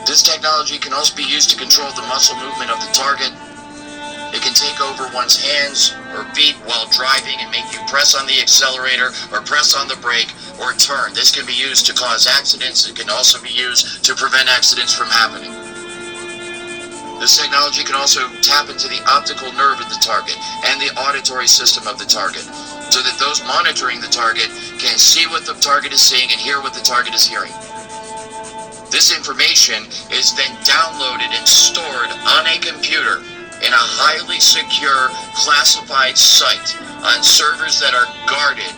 This technology can also be used to control the muscle movement of the target. It can take over one's hands or feet while driving and make you press on the accelerator or press on the brake or turn. This can be used to cause accidents. It can also be used to prevent accidents from happening. This technology can also tap into the optical nerve of the target and the auditory system of the target, so that those monitoring the target can see what the target is seeing and hear what the target is hearing. This information is then downloaded and stored on a computer in a highly secure, classified site on servers that are guarded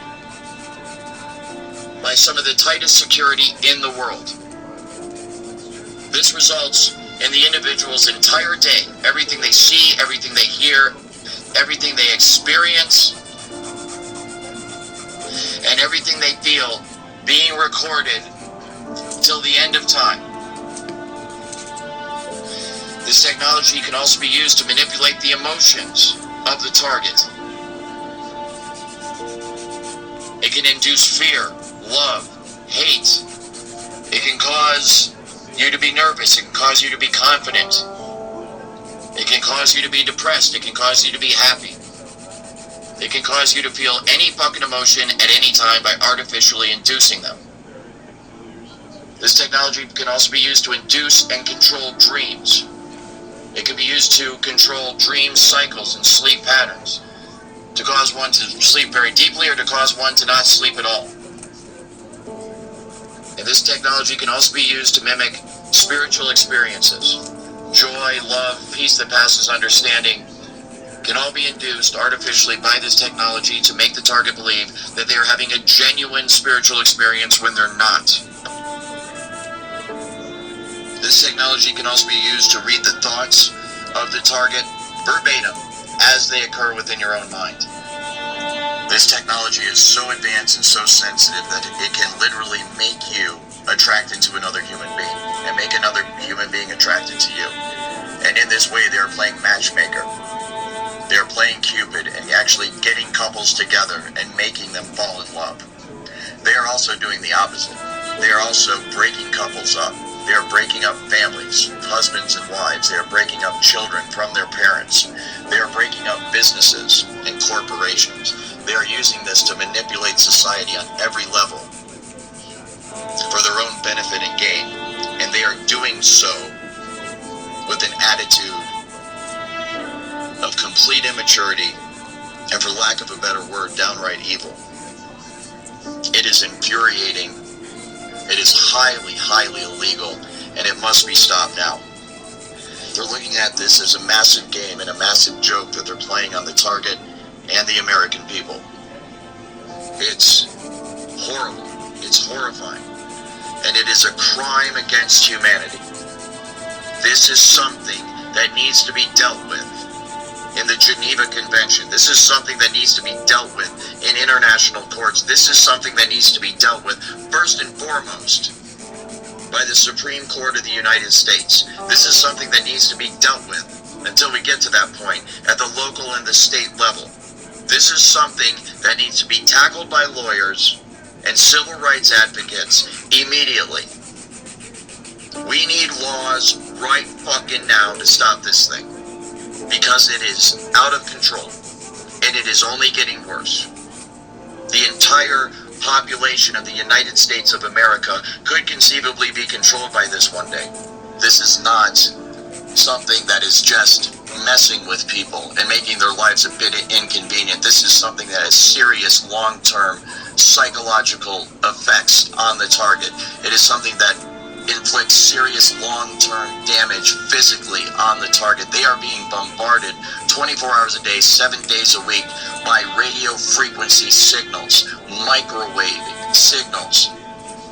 by some of the tightest security in the world. This results in the individual's entire day, everything they see, everything they hear, everything they experience, and everything they feel being recorded till the end of time. This technology can also be used to manipulate the emotions of the target. It can induce fear, love, hate. It can cause you to be nervous. It can cause you to be confident. It can cause you to be depressed. It can cause you to be happy. It can cause you to feel any fucking emotion at any time by artificially inducing them. This technology can also be used to induce and control dreams. It can be used to control dream cycles and sleep patterns, to cause one to sleep very deeply or to cause one to not sleep at all. And this technology can also be used to mimic spiritual experiences. Joy, love, peace that passes understanding can all be induced artificially by this technology to make the target believe that they are having a genuine spiritual experience when they're not. This technology can also be used to read the thoughts of the target verbatim as they occur within your own mind. This technology is so advanced and so sensitive that it can literally make you attracted to another human being and make another human being attracted to you. And in this way, they are playing matchmaker. They're playing Cupid and actually getting couples together and making them fall in love. They are also doing the opposite. They are also breaking couples up. They are breaking up families, husbands and wives. They are breaking up children from their parents. They are breaking up businesses and corporations. They are using this to manipulate society on every level for their own benefit and gain. And they are doing so with an attitude of complete immaturity and, for lack of a better word, downright evil. It is infuriating. It is highly, highly illegal, and it must be stopped now. They're looking at this as a massive game and a massive joke that they're playing on the target and the American people. It's horrible. It's horrifying. And it is a crime against humanity. This is something that needs to be dealt with in the Geneva Convention. This is something that needs to be dealt with in international courts. This is something that needs to be dealt with first and foremost by the Supreme Court of the United States. This is something that needs to be dealt with until we get to that point at the local and the state level. This is something that needs to be tackled by lawyers and civil rights advocates immediately. We need laws right fucking now to stop this thing, because it is out of control and it is only getting worse. The entire population of the United States of America could conceivably be controlled by this one day. This is not something that is just messing with people and making their lives a bit inconvenient. This is something that has serious long-term psychological effects on the target. It is something that inflicts serious long-term damage physically on the target. They are being bombarded 24 hours a day, 7 days a week by radio frequency signals, microwave signals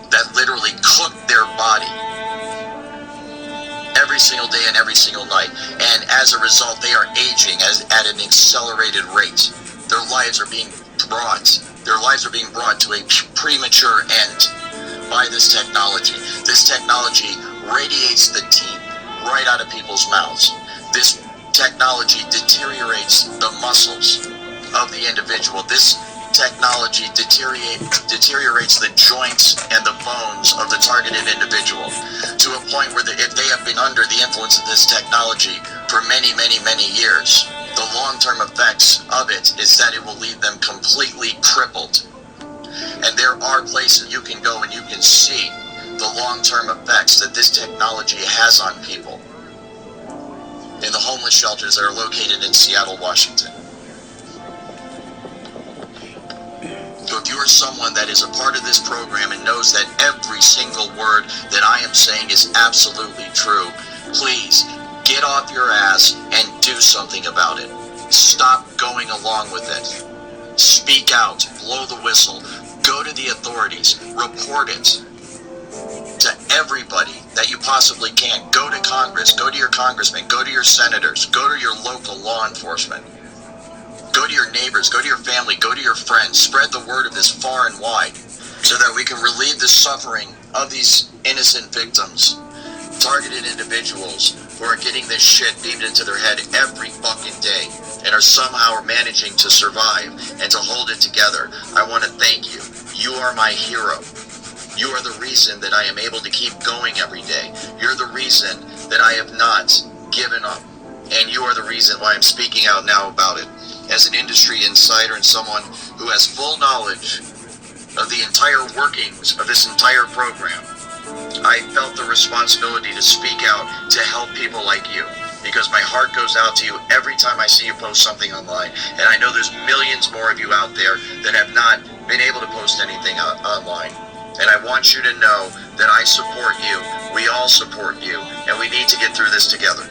that literally cook their body every single day and every single night. And as a result, they are aging at an accelerated rate. Their lives are being brought to a premature end by this technology. This technology radiates the teeth right out of people's mouths. This technology deteriorates the muscles of the individual. This technology deteriorates the joints and the bones of the targeted individual to a point where if they have been under the influence of this technology for many, many, many years, the long-term effects of it is that it will leave them completely crippled. And there are places you can go and you can see the long-term effects that this technology has on people in the homeless shelters that are located in Seattle, Washington. So if you are someone that is a part of this program and knows that every single word that I am saying is absolutely true, please get off your ass and do something about it. Stop going along with it. Speak out, blow the whistle, go to the authorities, report it to everybody that you possibly can. Go to Congress, go to your congressmen, go to your senators, go to your local law enforcement. Go to your neighbors, go to your family, go to your friends. Spread the word of this far and wide so that we can relieve the suffering of these innocent victims, targeted individuals who are getting this shit beamed into their head every fucking day and are somehow managing to survive and to hold it together. I want to thank you. You are my hero. You are the reason that I am able to keep going every day. You're the reason that I have not given up. And you are the reason why I'm speaking out now about it. as an industry insider and someone who has full knowledge of the entire workings of this entire program, I felt the responsibility to speak out to help people like you, because my heart goes out to you every time I see you post something online. And I know there's millions more of you out there that have not been able to post anything online. And I want you to know that I support you, we all support you, and we need to get through this together.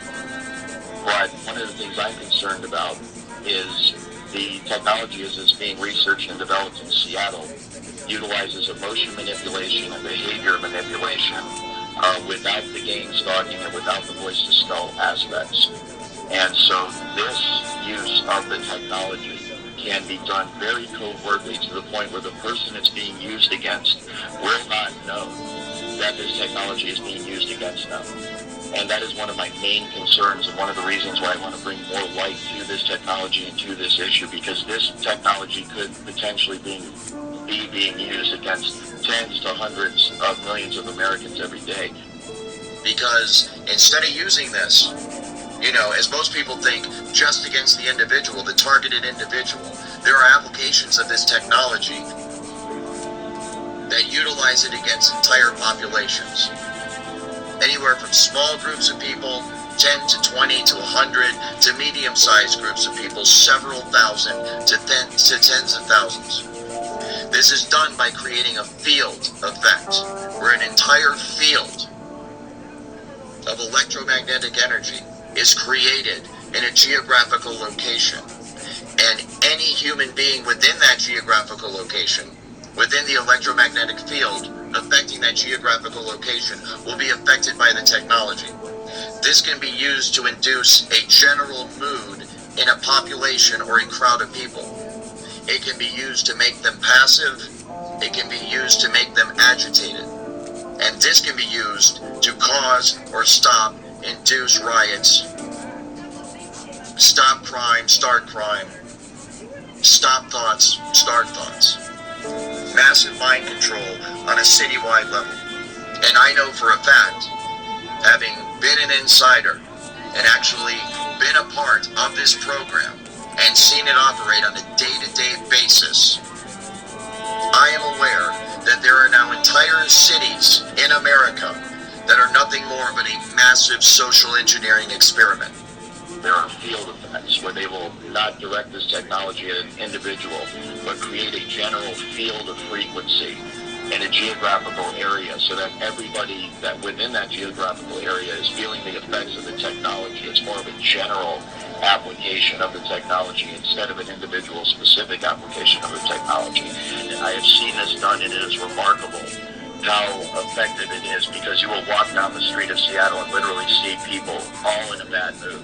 But one of the things I'm concerned about is the technology as it's being researched and developed in Seattle utilizes emotion manipulation and behavior manipulation without the game stalking and without the voice to skull aspects. And so this use of the technology can be done very covertly to the point where the person it's being used against will not know that this technology is being used against them. And that is one of my main concerns and one of the reasons why I want to bring more light to this technology and to this issue, because this technology could potentially be being used against tens to hundreds of millions of Americans every day. Because instead of using this, as most people think, just against the individual, the targeted individual, there are applications of this technology that utilize it against entire populations. Anywhere from small groups of people, 10 to 20 to 100, to medium-sized groups of people, several thousand to tens of thousands. This is done by creating a field effect, where an entire field of electromagnetic energy is created in a geographical location. And any human being within that geographical location, within the electromagnetic field affecting that geographical location, will be affected by the technology. This can be used to induce a general mood in a population or a crowd of people. It can be used to make them passive. It can be used to make them agitated. And this can be used to cause or stop, induce riots, stop crime, start crime, stop thoughts, start thoughts. Massive mind control on a citywide level. And I know for a fact, having been an insider and actually been a part of this program and seen it operate on a day-to-day basis, I am aware that there are now entire cities in America that are nothing more but a massive social engineering experiment. There are field effects where they will not direct this technology at an individual, but create a general field of frequency in a geographical area so that everybody that within that geographical area is feeling the effects of the technology. It's more of a general application of the technology instead of an individual specific application of the technology. And I have seen this done, and it is remarkable how effective it is, because you will walk down the street of Seattle and literally see people all in a bad mood,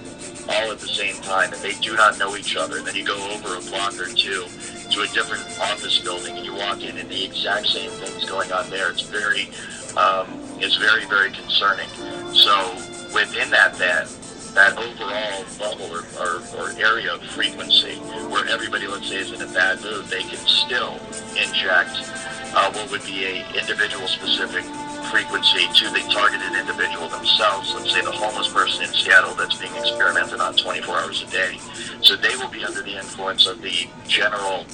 all at the same time, and they do not know each other. And then you go over a block or two to a different office building, and you walk in, and the exact same thing's going on there. It's very, very concerning. So within that overall bubble or area of frequency where everybody, let's say, is in a bad mood, they can still inject what would be a individual specific frequency to the targeted individual themselves. Let's say the homeless person in Seattle that's being experimented on 24 hours a day. So they will be under the influence of the general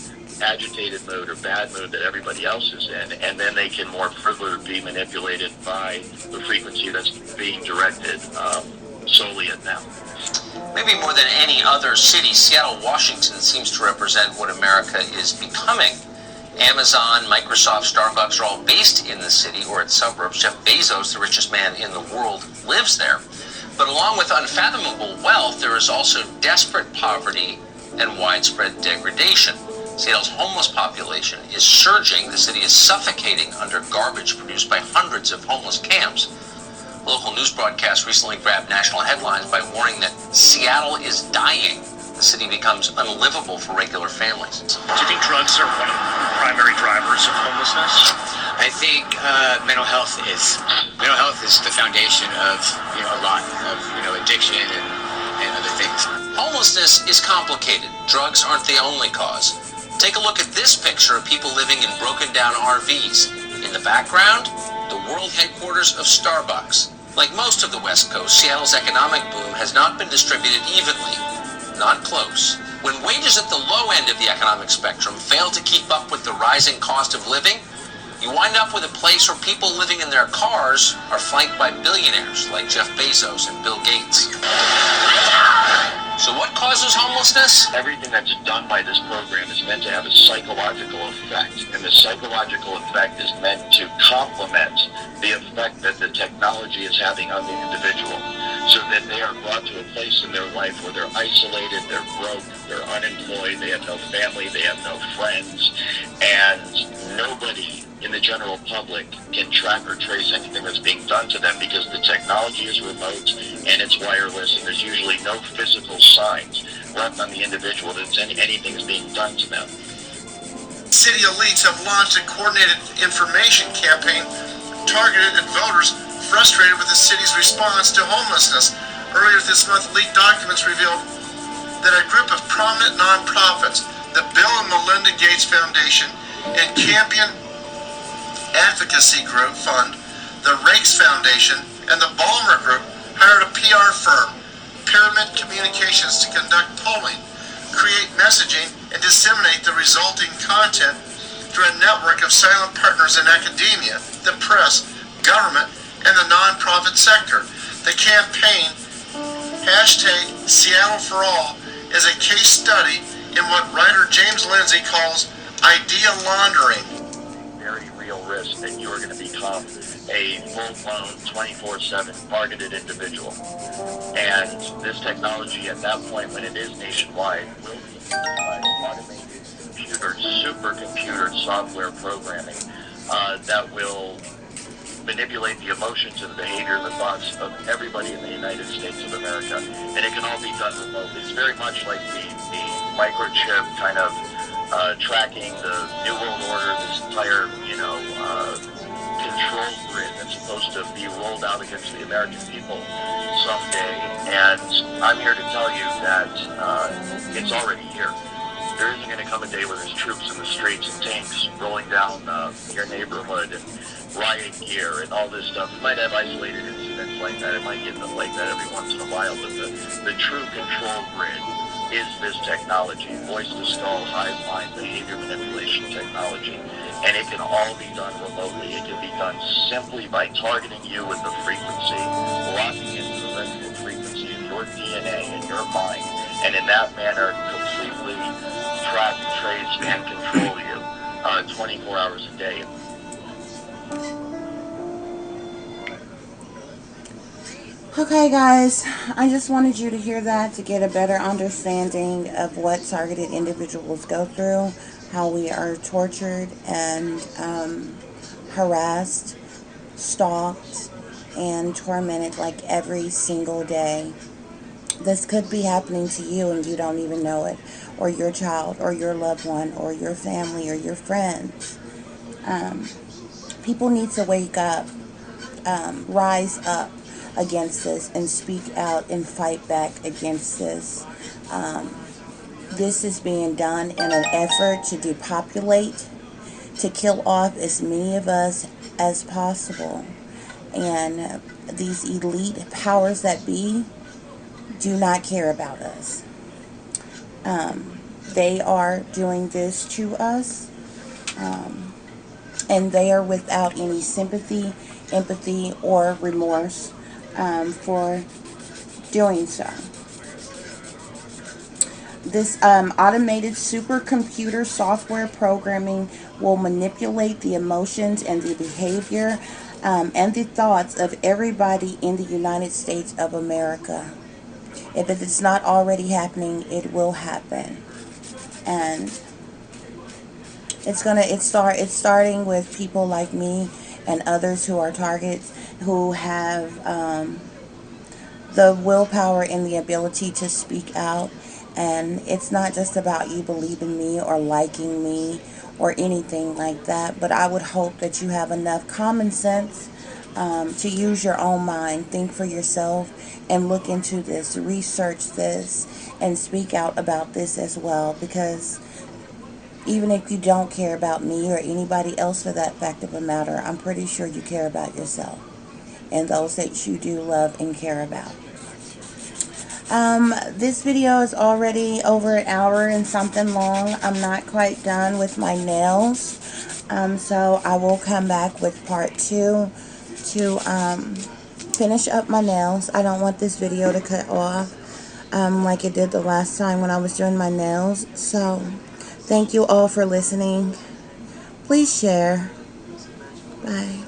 agitated mood or bad mood that everybody else is in, and then they can more further be manipulated by the frequency that's being directed solely at them. Maybe more than any other city, Seattle, Washington seems to represent what America is becoming. Amazon, Microsoft, Starbucks are all based in the city or its suburbs. Jeff Bezos, the richest man in the world, lives there. But along with unfathomable wealth, there is also desperate poverty and widespread degradation. Seattle's homeless population is surging. The city is suffocating under garbage produced by hundreds of homeless camps. A local news broadcast recently grabbed national headlines by warning that Seattle is dying. The city becomes unlivable for regular families. Do you think drugs are one of the primary drivers of homelessness? I think mental health is the foundation of a lot of addiction and other things. Homelessness is complicated. Drugs aren't the only cause. Take a look at this picture of people living in broken down RVs. In the background, the world headquarters of Starbucks. Like most of the West Coast, Seattle's economic boom has not been distributed evenly. Not close. When wages at the low end of the economic spectrum fail to keep up with the rising cost of living, you wind up with a place where people living in their cars are flanked by billionaires like Jeff Bezos and Bill Gates. So what causes homelessness? Everything that's done by this program is meant to have a psychological effect, and the psychological effect is meant to complement the effect that the technology is having on the individual, so that they are brought to a place in their life where they're isolated, they're broke, they're unemployed, they have no family, they have no friends, and nobody in the general public can track or trace anything that's being done to them, because the technology is remote and it's wireless, and there's usually no physical signs left on the individual that anything is being done to them. City elites have launched a coordinated information campaign targeted at voters frustrated with the city's response to homelessness. Earlier this month, leaked documents revealed that a group of prominent nonprofits, the Bill and Melinda Gates Foundation and Campion Advocacy Group Fund, the Rakes Foundation, and the Ballmer Group hired a PR firm, Pyramid Communications, to conduct polling, create messaging, and disseminate the resulting content through a network of silent partners in academia, the press, government, and the nonprofit sector. The campaign, #SeattleForAll, is a case study in what writer James Lindsay calls idea laundering. Very real risk that you are going to become a full-blown 24/7 targeted individual. And this technology at that point, when it is nationwide, will be automated supercomputer software programming that will manipulate the emotions and the behavior and the thoughts of everybody in the United States of America. And it can all be done remotely. It's very much like the microchip kind of tracking the New World Order, this entire, control grid that's supposed to be rolled out against the American people someday. And I'm here to tell you that it's already here. There isn't going to come a day where there's troops in the streets and tanks rolling down your neighborhood and riot gear and all this stuff. It might have isolated incidents like that. It might get like that every once in a while. But the true control grid is this technology, voice-to-skull, hive mind, behavior manipulation technology. And it can all be done remotely. It can be done simply by targeting you with the frequency, locking into the electrical frequency of your DNA and your mind, and in that manner completely track, trace, and control you 24 hours a day. Okay, guys, I just wanted you to hear that to get a better understanding of what targeted individuals go through, how we are tortured and harassed, stalked, and tormented like every single day. This could be happening to you and you don't even know it, or your child, or your loved one, or your family, or your friends. People need to wake up, rise up against this and speak out and fight back against this. This is being done in an effort to depopulate, to kill off as many of us as possible. And these elite powers that be do not care about us. They are doing this to us, and they are without any sympathy, empathy, or remorse for doing so. This automated supercomputer software programming will manipulate the emotions and the behavior and the thoughts of everybody in the United States of America. If it is not already happening, it will happen. And it's starting with people like me and others who are targets, who have the willpower and the ability to speak out. And it's not just about you believing me or liking me or anything like that, but I would hope that you have enough common sense to use your own mind, think for yourself, and look into this, research this, and speak out about this as well. Because even if you don't care about me or anybody else for that fact of a matter, I'm pretty sure you care about yourself and those that you do love and care about. This video is already over an hour and something long. I'm not quite done with my nails. So I will come back with part 2 to finish up my nails. I don't want this video to cut off like it did the last time when I was doing my nails. So thank you all for listening. Please share. Bye.